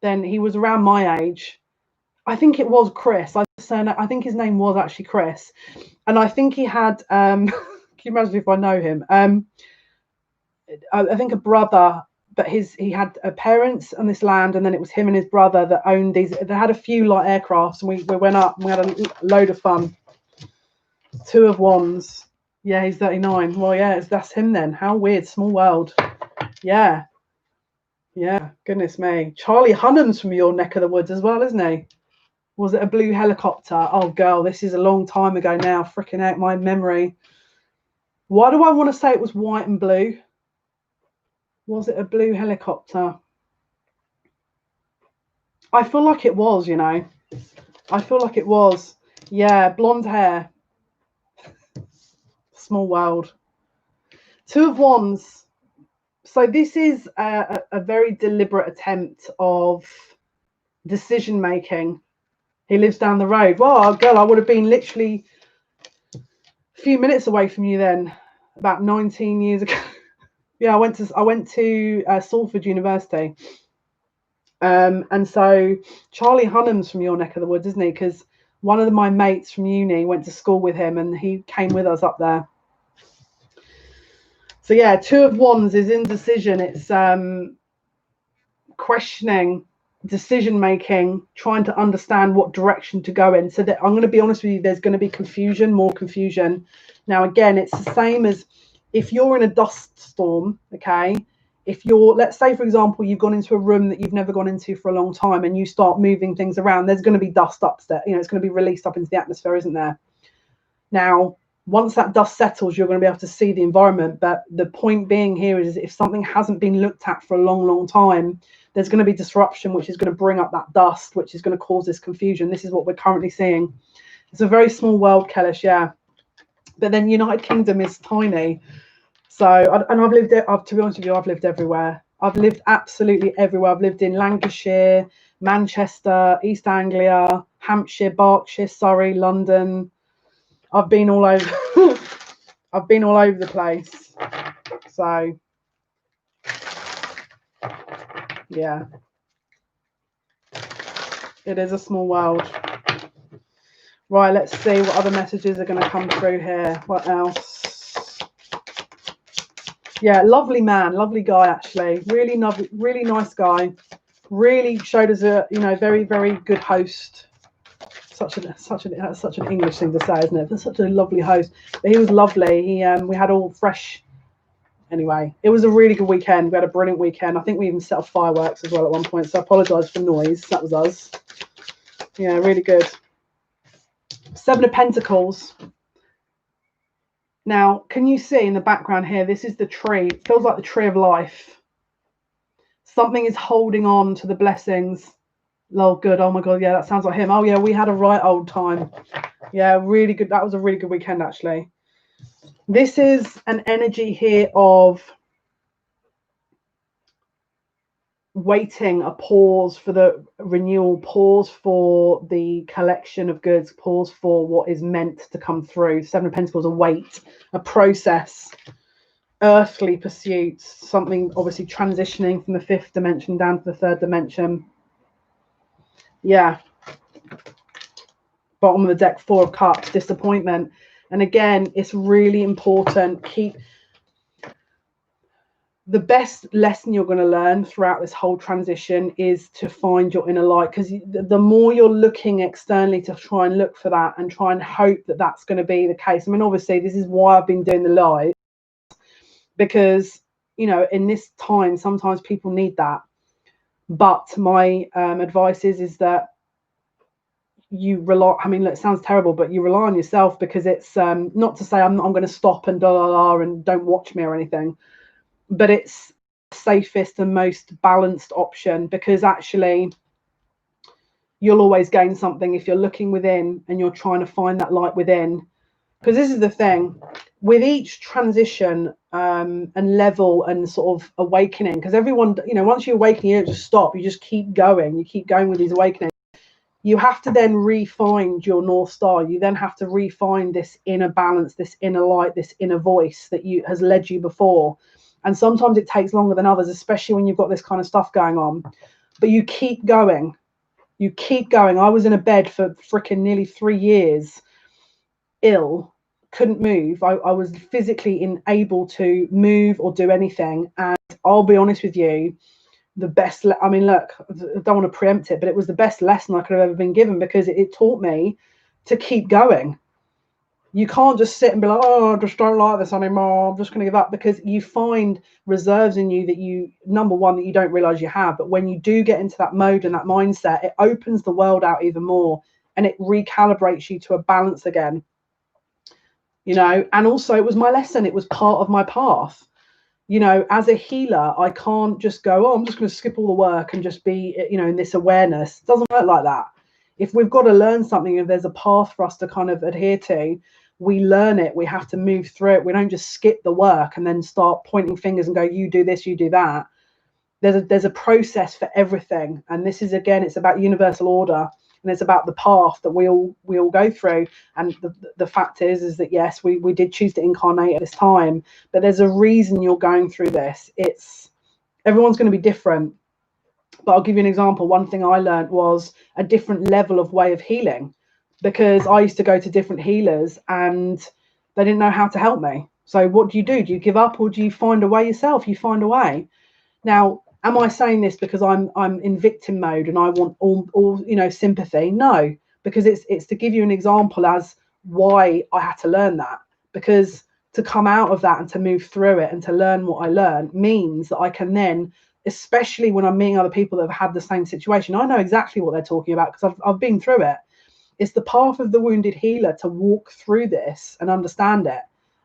Then he was around my age. I think it was Chris. I think his name was actually Chris. And I think he had, can you imagine if I know him? I think a brother, but he had parents on this land, and then it was him and his brother that owned these. They had a few light aircrafts, and we went up and we had a load of fun. 2 of Wands. Yeah, he's 39. Well, yeah, that's him then. How weird. Small world. Yeah. Yeah, goodness me. Charlie Hunnam's from your neck of the woods as well, isn't he? Was it a blue helicopter? Oh, girl, this is a long time ago now. Freaking out my memory. Why do I want to say it was white and blue? Was it a blue helicopter? I feel like it was, you know. I feel like it was. Yeah, blonde hair. Small world. 2 of Wands. So this is a very deliberate attempt of decision making. He lives down the road. Well, girl, I would have been literally a few minutes away from you then, about 19 years ago. Yeah, I went to Salford University. And so Charlie Hunnam's from your neck of the woods, isn't he? Because one of my mates from uni went to school with him, and he came with us up there. So yeah, 2 of Wands is indecision. It's questioning, decision making, trying to understand what direction to go in. So that, I'm going to be honest with you, there's going to be confusion, more confusion. Now again, it's the same as if you're in a dust storm, okay? If you're, let's say for example, you've gone into a room that you've never gone into for a long time, and you start moving things around, there's going to be dust upstairs, you know, it's going to be released up into the atmosphere, isn't there? Now once that dust settles, you're going to be able to see the environment. But the point being here is, if something hasn't been looked at for a long time, there's going to be disruption, which is going to bring up that dust, which is going to cause this confusion. This is what we're currently seeing. It's a very small world, Kellish, yeah. But then United Kingdom is tiny. So, and I've lived, to be honest with you, I've lived everywhere. I've lived absolutely everywhere. I've lived in Lancashire, Manchester, East Anglia, Hampshire, Berkshire, Surrey, London. I've been all over. I've been all over the place. So, yeah, it is a small world. Right, let's see what other messages are going to come through here. What else? Yeah, lovely man, lovely guy, actually. Really nice guy. Really showed us a, you know, very good host. Such an English thing to say, isn't it? But such a lovely host. But he was lovely. He we had all fresh. Anyway, it was a really good weekend. We had a brilliant weekend. I think we even set off fireworks as well at one point. So I apologise for noise. That was us. Yeah, really good. 7 of Pentacles. Now, can you see in the background here? This is the tree. It feels like the tree of life. Something is holding on to the blessings. Oh, good. Oh my God. Yeah, that sounds like him. Oh yeah, we had a right old time. Yeah, really good. That was a really good weekend, actually. This is an energy here of waiting, a pause for the renewal, pause for the collection of goods, pause for what is meant to come through. 7 of Pentacles, a wait, a process, earthly pursuits, something obviously transitioning from the 5th dimension down to the 3rd dimension. Yeah. Bottom of the deck, 4 of Cups, disappointment. And again, it's really important. The best lesson you're going to learn throughout this whole transition is to find your inner light, because the more you're looking externally to try and look for that and try and hope that that's going to be the case. I mean, obviously, this is why I've been doing the live, because, you know, in this time, sometimes people need that. But my advice is that you rely, I mean, it sounds terrible, but you rely on yourself, because it's not to say I'm going to stop and and don't watch me or anything, but it's safest and most balanced option, because actually you'll always gain something if you're looking within and you're trying to find that light within. Because this is the thing with each transition and level and sort of awakening, because everyone, you know, once you awaken, you don't just stop, you just keep going, with these awakenings. You have to then refine your North Star. You then have to refine this inner balance, this inner light, this inner voice that has led you before. And sometimes it takes longer than others, especially when you've got this kind of stuff going on. But you keep going. You keep going. I was in a bed for freaking nearly 3 years, ill, couldn't move. I was physically unable to move or do anything. And I'll be honest with you, the best, I mean, look, I don't want to preempt it, but it was the best lesson I could have ever been given, because it taught me to keep going. You can't just sit and be like, oh, I just don't like this anymore, I'm just going to give up, because you find reserves in you that you, number one, that you don't realize you have. But when you do get into that mode and that mindset, it opens the world out even more, and it recalibrates you to a balance again, you know. And also, it was my lesson, it was part of my path. You know, as a healer, I can't just go, oh, I'm just going to skip all the work and just be, you know, in this awareness. It doesn't work like that. If we've got to learn something, if there's a path for us to kind of adhere to, we learn it. We have to move through it. We don't just skip the work and then start pointing fingers and go, you do this, you do that. There's a process for everything. And this is, again, it's about universal order. And it's about the path that we all go through. And the fact is that, yes, we did choose to incarnate at this time, but there's a reason you're going through this. Everyone's going to be different. But I'll give you an example. One thing I learned was a different level of way of healing, because I used to go to different healers and they didn't know how to help me. So what do? Do you give up, or do you find a way yourself? You find a way. Now, am I saying this because I'm in victim mode and I want all sympathy? No, because it's to give you an example as why I had to learn that, because to come out of that and to move through it and to learn what I learned means that I can then, especially when I'm meeting other people that have had the same situation, I know exactly what they're talking about because I've been through it. It's the path of the wounded healer to walk through this and understand it.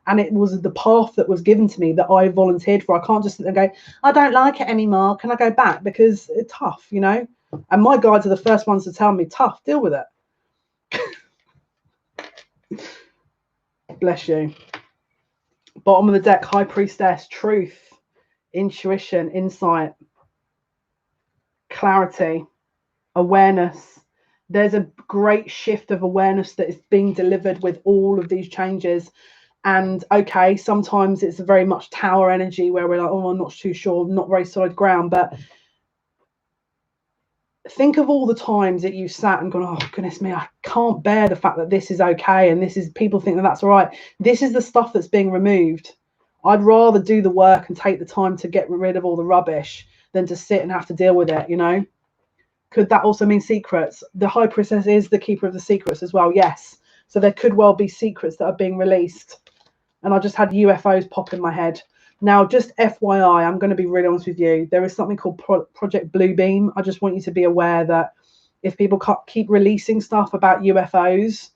And it was the path that was given to me that I volunteered for. I can't just sit there and go, I don't like it anymore. Can I go back? Because it's tough, And my guides are the first ones to tell me, tough, deal with it. Bless you. Bottom of the deck, High Priestess, truth, intuition, insight, clarity, awareness. There's a great shift of awareness that is being delivered with all of these changes. And okay, sometimes it's a very much tower energy where we're like, oh, I'm not too sure, not very solid ground. But think of all the times that you sat and gone, oh goodness me, I can't bear the fact that this is okay, and this is, people think that that's all right. This is the stuff that's being removed. I'd rather do the work and take the time to get rid of all the rubbish than to sit and have to deal with it. Could that also mean secrets? The High Priestess is the keeper of the secrets as well. Yes. So there could well be secrets that are being released. And I just had UFOs pop in my head. Now, just FYI, I'm going to be really honest with you. There is something called Project Bluebeam. I just want you to be aware that if people keep releasing stuff about UFOs,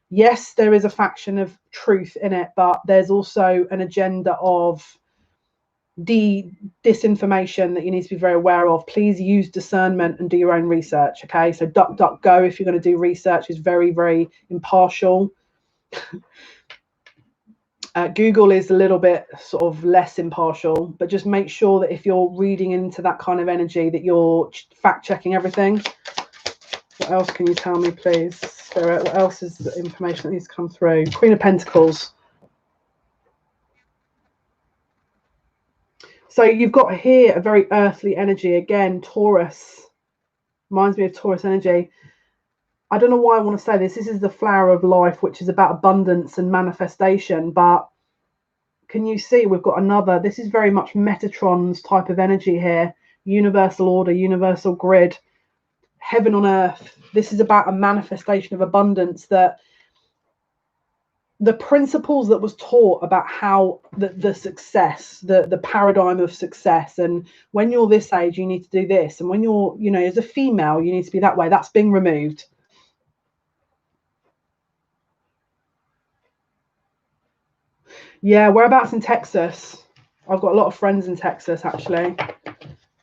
yes, there is a faction of truth in it, but there's also an agenda of disinformation that you need to be very aware of. Please use discernment and do your own research. Okay, so DuckDuckGo, if you're going to do research, is very, very impartial. Google is a little bit sort of less impartial, but just make sure that if you're reading into that kind of energy that you're fact checking everything. What else can you tell me, please, Spirit? What else is the information that needs to come through? Queen of Pentacles. So you've got here a very earthly energy. Again, Taurus. Reminds me of Taurus energy. I don't know why I want to say this. This is the flower of life, which is about abundance and manifestation. But can you see we've got another? This is very much Metatron's type of energy here. Universal order, universal grid, heaven on earth. This is about a manifestation of abundance, that the principles that was taught about how the success, the paradigm of success, and when you're this age, you need to do this. And when you're, as a female, you need to be that way. That's being removed. Yeah, whereabouts in Texas? I've got a lot of friends in Texas, actually.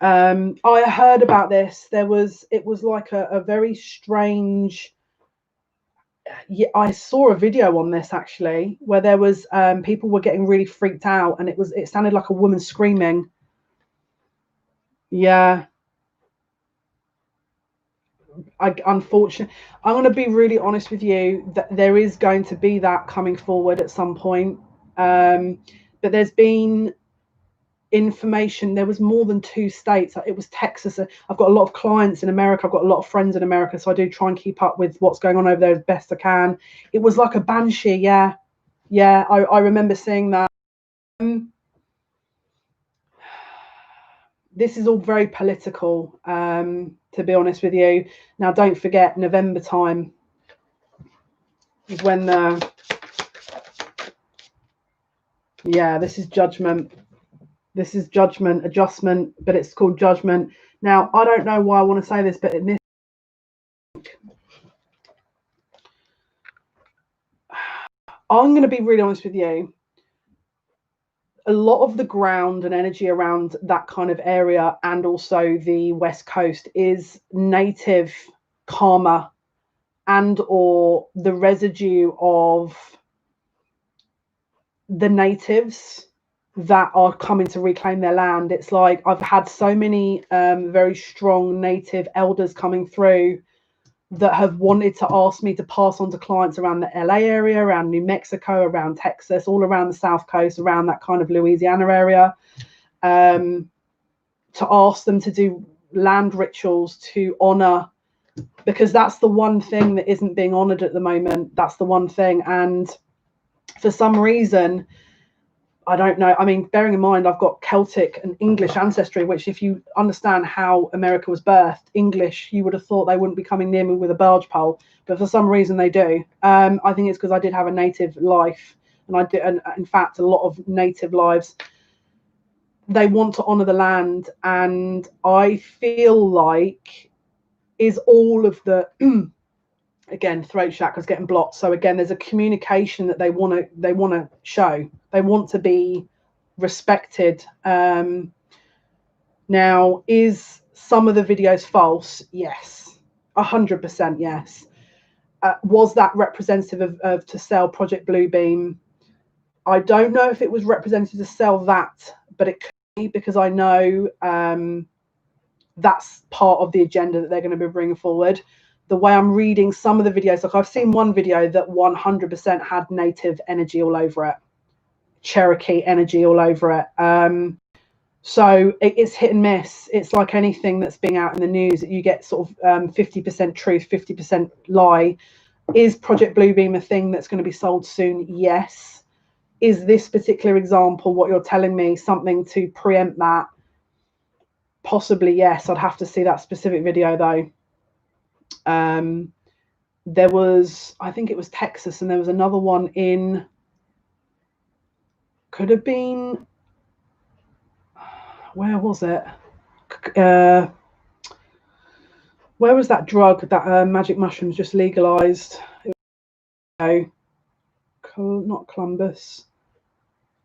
I heard about this. It was like a very strange. Yeah, I saw a video on this actually, where there was people were getting really freaked out, and it sounded like a woman screaming. Yeah. Unfortunately, I'm going to be really honest with you, that there is going to be that coming forward at some point. But there's been information. There was more than 2 states. It was Texas. I've got a lot of clients in America. I've got a lot of friends in America, so I do try and keep up with what's going on over there as best I can. It was like a banshee. Yeah. I remember seeing that. This is all very political, to be honest with you. Now, don't forget, November time is when this is judgment. This is judgment, adjustment, but it's called judgment. Now, I don't know why I want to say this, but in this, I'm going to be really honest with you. A lot of the ground and energy around that kind of area, and also the West Coast, is native karma and or the residue of the natives that are coming to reclaim their land. It's like I've had so many very strong native elders coming through that have wanted to ask me to pass on to clients around the LA area, around New Mexico, around Texas, all around the South Coast, around that kind of Louisiana area, to ask them to do land rituals to honor, because that's the one thing that isn't being honored at the moment. That's the one thing. And for some reason, I don't know. I mean, bearing in mind, I've got Celtic and English ancestry, which if you understand how America was birthed, English, you would have thought they wouldn't be coming near me with a barge pole. But for some reason they do. I think it's because I did have a native life. And I did, and in fact, a lot of native lives, they want to honor the land. And I feel like is all of the again, throat chakras getting blocked. So again, there's a communication that they want to show. They want to be respected. Now, is some of the videos false? Yes, 100% yes. Was that representative of to sell Project Bluebeam? I don't know if it was representative to sell that, but it could be, because I know that's part of the agenda that they're going to be bringing forward. The way I'm reading some of the videos, like I've seen one video that 100% had native energy all over it, Cherokee energy all over it. So it's hit and miss. It's like anything that's being out in the news, that you get sort of 50% truth, 50% lie. Is Project Bluebeam a thing that's going to be sold soon? Yes. Is this particular example, what you're telling me, something to preempt that? Possibly, yes. I'd have to see that specific video though. There was, I think it was Texas, and there was another one in, could have been, where was it? Where was that drug that magic mushrooms just legalized? Not Columbus.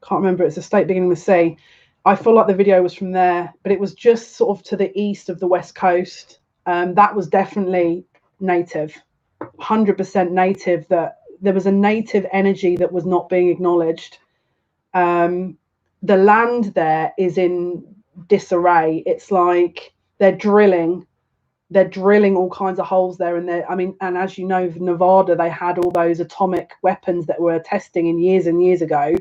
Can't remember. It's a state beginning with C. I feel like the video was from there, but it was just sort of to the east of the West Coast. That was definitely native, 100% native. That there was a native energy that was not being acknowledged. The land there is in disarray. It's like they're drilling all kinds of holes there, and and as you know, Nevada, they had all those atomic weapons that were testing in years and years ago.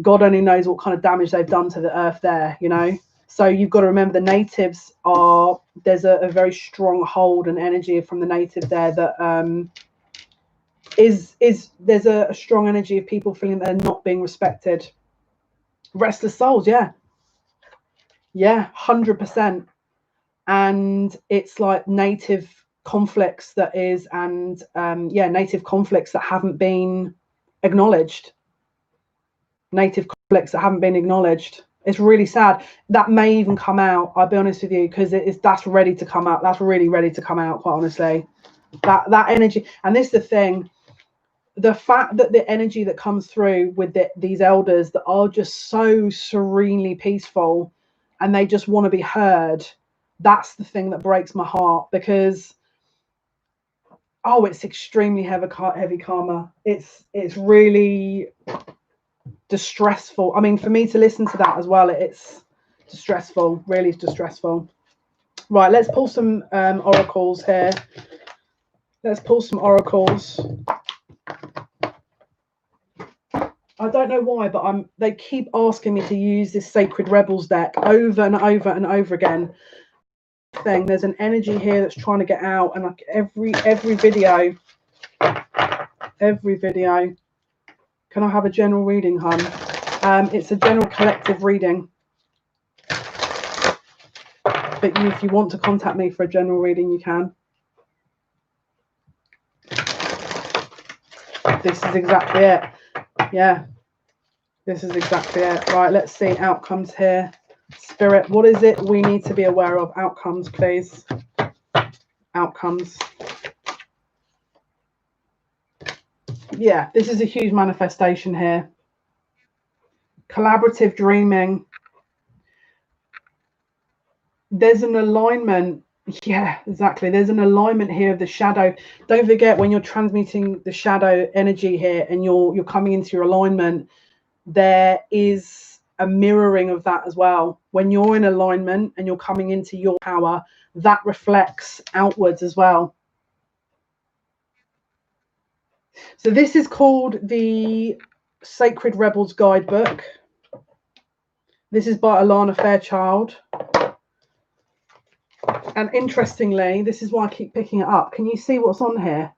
God only knows what kind of damage they've done to the earth there, you know. So you've got to remember, the natives are, there's a very strong hold and energy from the native there that there's a strong energy of people feeling they're not being respected. Restless souls, yeah, 100%. And it's like native conflicts native conflicts that haven't been acknowledged. It's really sad. That may even come out, I'll be honest with you, because that's ready to come out. That's really ready to come out, quite honestly. That energy. And this is the thing, the fact that the energy that comes through with these elders that are just so serenely peaceful, and they just want to be heard, that's the thing that breaks my heart, because it's extremely heavy karma. It's really distressful. I mean, for me to listen to that as well, it's distressful, really distressful. Right, let's pull some oracles here. Let's pull some oracles. I don't know why, but they keep asking me to use this Sacred Rebels deck over and over and over again. There's an energy here that's trying to get out, and like every video. Can I have a general reading, hon? It's a general collective reading. But if you want to contact me for a general reading, you can. This is exactly it. Yeah. This is exactly it. Right, let's see. Outcomes here. Spirit, what is it we need to be aware of? Outcomes, please. Outcomes. Yeah, this is a huge manifestation here. Collaborative dreaming. There's an alignment. Yeah, exactly. There's an alignment here of the shadow. Don't forget, when you're transmuting the shadow energy here and you're coming into your alignment, there is a mirroring of that as well. When you're in alignment and you're coming into your power, that reflects outwards as well. So this is called the Sacred Rebels Guidebook. This is by Alana Fairchild. And interestingly, this is why I keep picking it up. Can you see what's on here?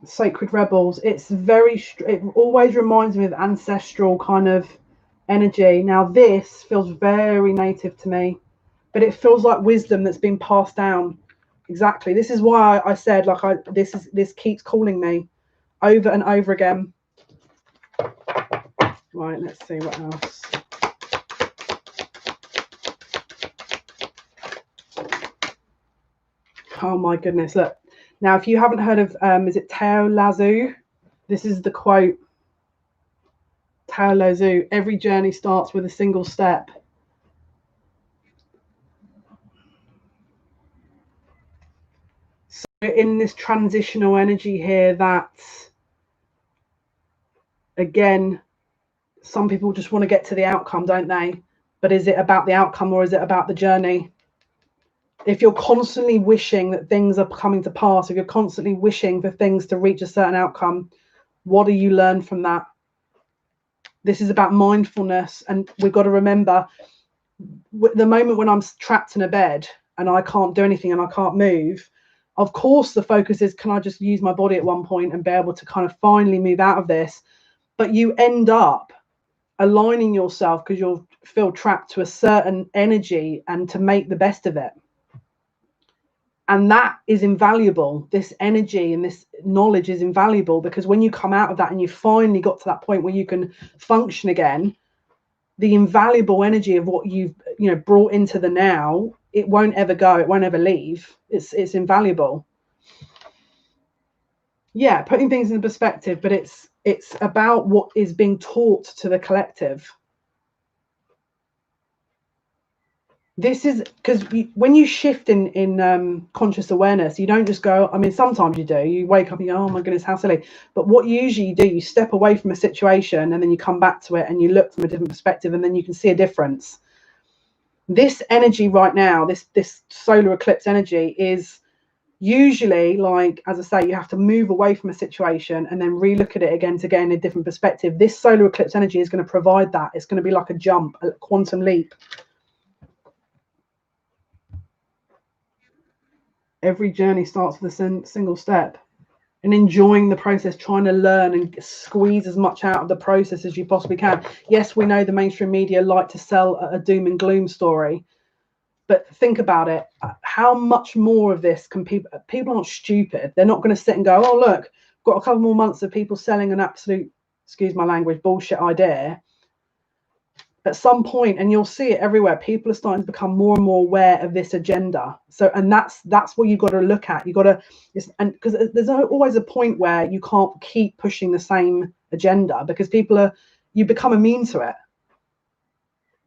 Sacred Rebels. It's very, it always reminds me of ancestral kind of energy. Now this feels very native to me, but it feels like wisdom that's been passed down. Exactly. This is why I said, like, this keeps calling me over and over again. Right, let's see what else. Oh my goodness, look. Now, if you haven't heard of, is it Tao Lazu? This is the quote. Tao Lazu, every journey starts with a single step. So in this transitional energy here, that, again, some people just want to get to the outcome, don't they? But is it about the outcome or is it about the journey? If you're constantly wishing that things are coming to pass, if you're constantly wishing for things to reach a certain outcome, what do you learn from that? This is about mindfulness, and we've got to remember the moment when I'm trapped in a bed and I can't do anything and I can't move, of course the focus is, can I just use my body at one point and be able to kind of finally move out of this? But you end up aligning yourself because you'll feel trapped to a certain energy and to make the best of it. And that is invaluable. This energy and this knowledge is invaluable, because when you come out of that and you finally got to that point where you can function again, the invaluable energy of what you've brought into the now, it won't ever go, it won't ever leave. It's invaluable. Yeah, putting things in perspective, but it's about what is being taught to the collective. This is because when you shift in conscious awareness, you don't just go, I mean, sometimes you do, you wake up and you go, oh my goodness, how silly. But what usually you do, you step away from a situation and then you come back to it and you look from a different perspective, and then you can see a difference. This energy right now, this solar eclipse energy, is usually, like, as I say, you have to move away from a situation and then relook at it again to gain a different perspective. This solar eclipse energy is going to provide that. It's going to be like a jump, a quantum leap. Every journey starts with a single step, and enjoying the process, trying to learn and squeeze as much out of the process as you possibly can. Yes, we know the mainstream media like to sell a doom and gloom story, but think about it. How much more of this can people aren't stupid. They're not going to sit and go, oh, look, got a couple more months of people selling an absolute, excuse my language, bullshit idea. At some point, and you'll see it everywhere, people are starting to become more and more aware of this agenda. So, and that's what you've got to look at. You've got to, and because there's always a point where you can't keep pushing the same agenda, because you become immune to it.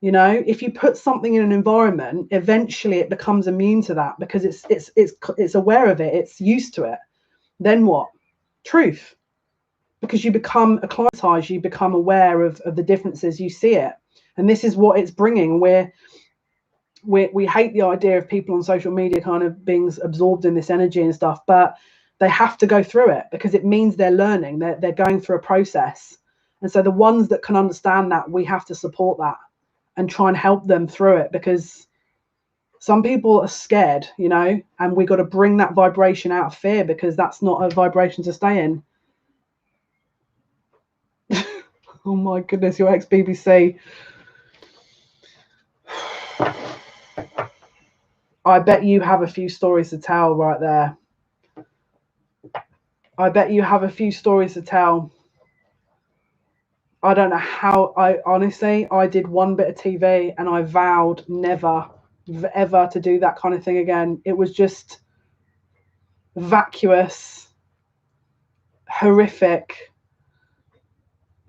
You know, if you put something in an environment, eventually it becomes immune to that, because it's aware of it, it's used to it. Then what? Truth. Because you become acclimatized, you become aware of the differences, you see it. And this is what it's bringing. We hate the idea of people on social media kind of being absorbed in this energy and stuff, but they have to go through it, because it means they're learning, they're going through a process. And so the ones that can understand that, we have to support that and try and help them through it, because some people are scared, and we got to bring that vibration out of fear, because that's not a vibration to stay in. Oh my goodness, your ex-BBC. I bet you have a few stories to tell right there. I bet you have a few stories to tell. I don't know how. I did one bit of TV and I vowed never, ever to do that kind of thing again. It was just vacuous, horrific,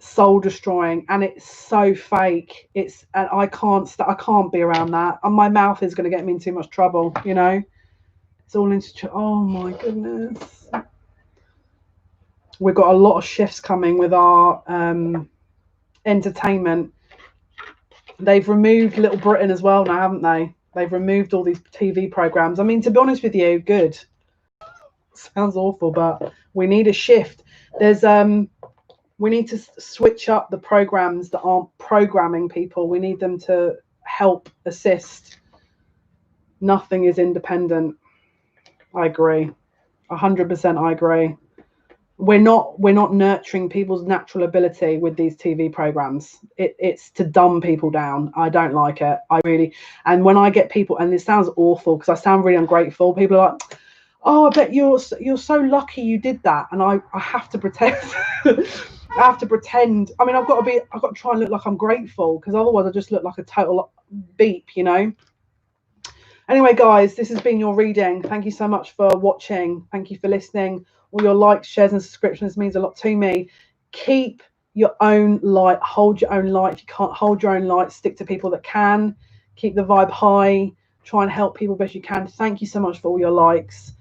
soul destroying, and it's so fake. And I can't be around that. And my mouth is going to get me in too much trouble. It's all into. Oh my goodness. We've got a lot of shifts coming with our entertainment. They've removed Little Britain as well now, haven't they? They've removed all these TV programs. I mean, to be honest with you, good. Sounds awful, but we need a shift. There's We need to switch up the programs that aren't programming people. We need them to help assist. Nothing is independent. I agree. 100% I agree. We're not nurturing people's natural ability with these TV programs. It's to dumb people down. I don't like it. I really, and when I get people, and it sounds awful because I sound really ungrateful, people are like, oh, I bet you're so lucky you did that. And I have to pretend. I have to pretend. I mean, I've got to try and look like I'm grateful, because otherwise I just look like a total beep, you know. Anyway, guys, this has been your reading. Thank you so much for watching. Thank you for listening. All your likes, shares, and subscriptions means a lot to me. Keep your own light. Hold your own light. If you can't hold your own light, stick to people that can. Keep the vibe high. Try and help people best you can. Thank you so much for all your likes.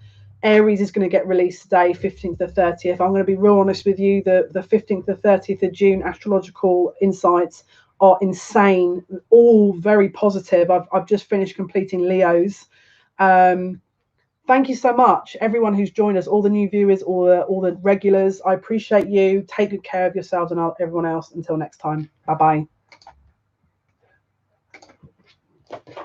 Aries is going to get released today, 15th to 30th. I'm going to be real honest with you. The 15th to 30th of June astrological insights are insane, all very positive. I've just finished completing Leo's. Thank you so much, everyone who's joined us, all the new viewers, all the regulars. I appreciate you. Take good care of yourselves and everyone else. Until next time, bye bye.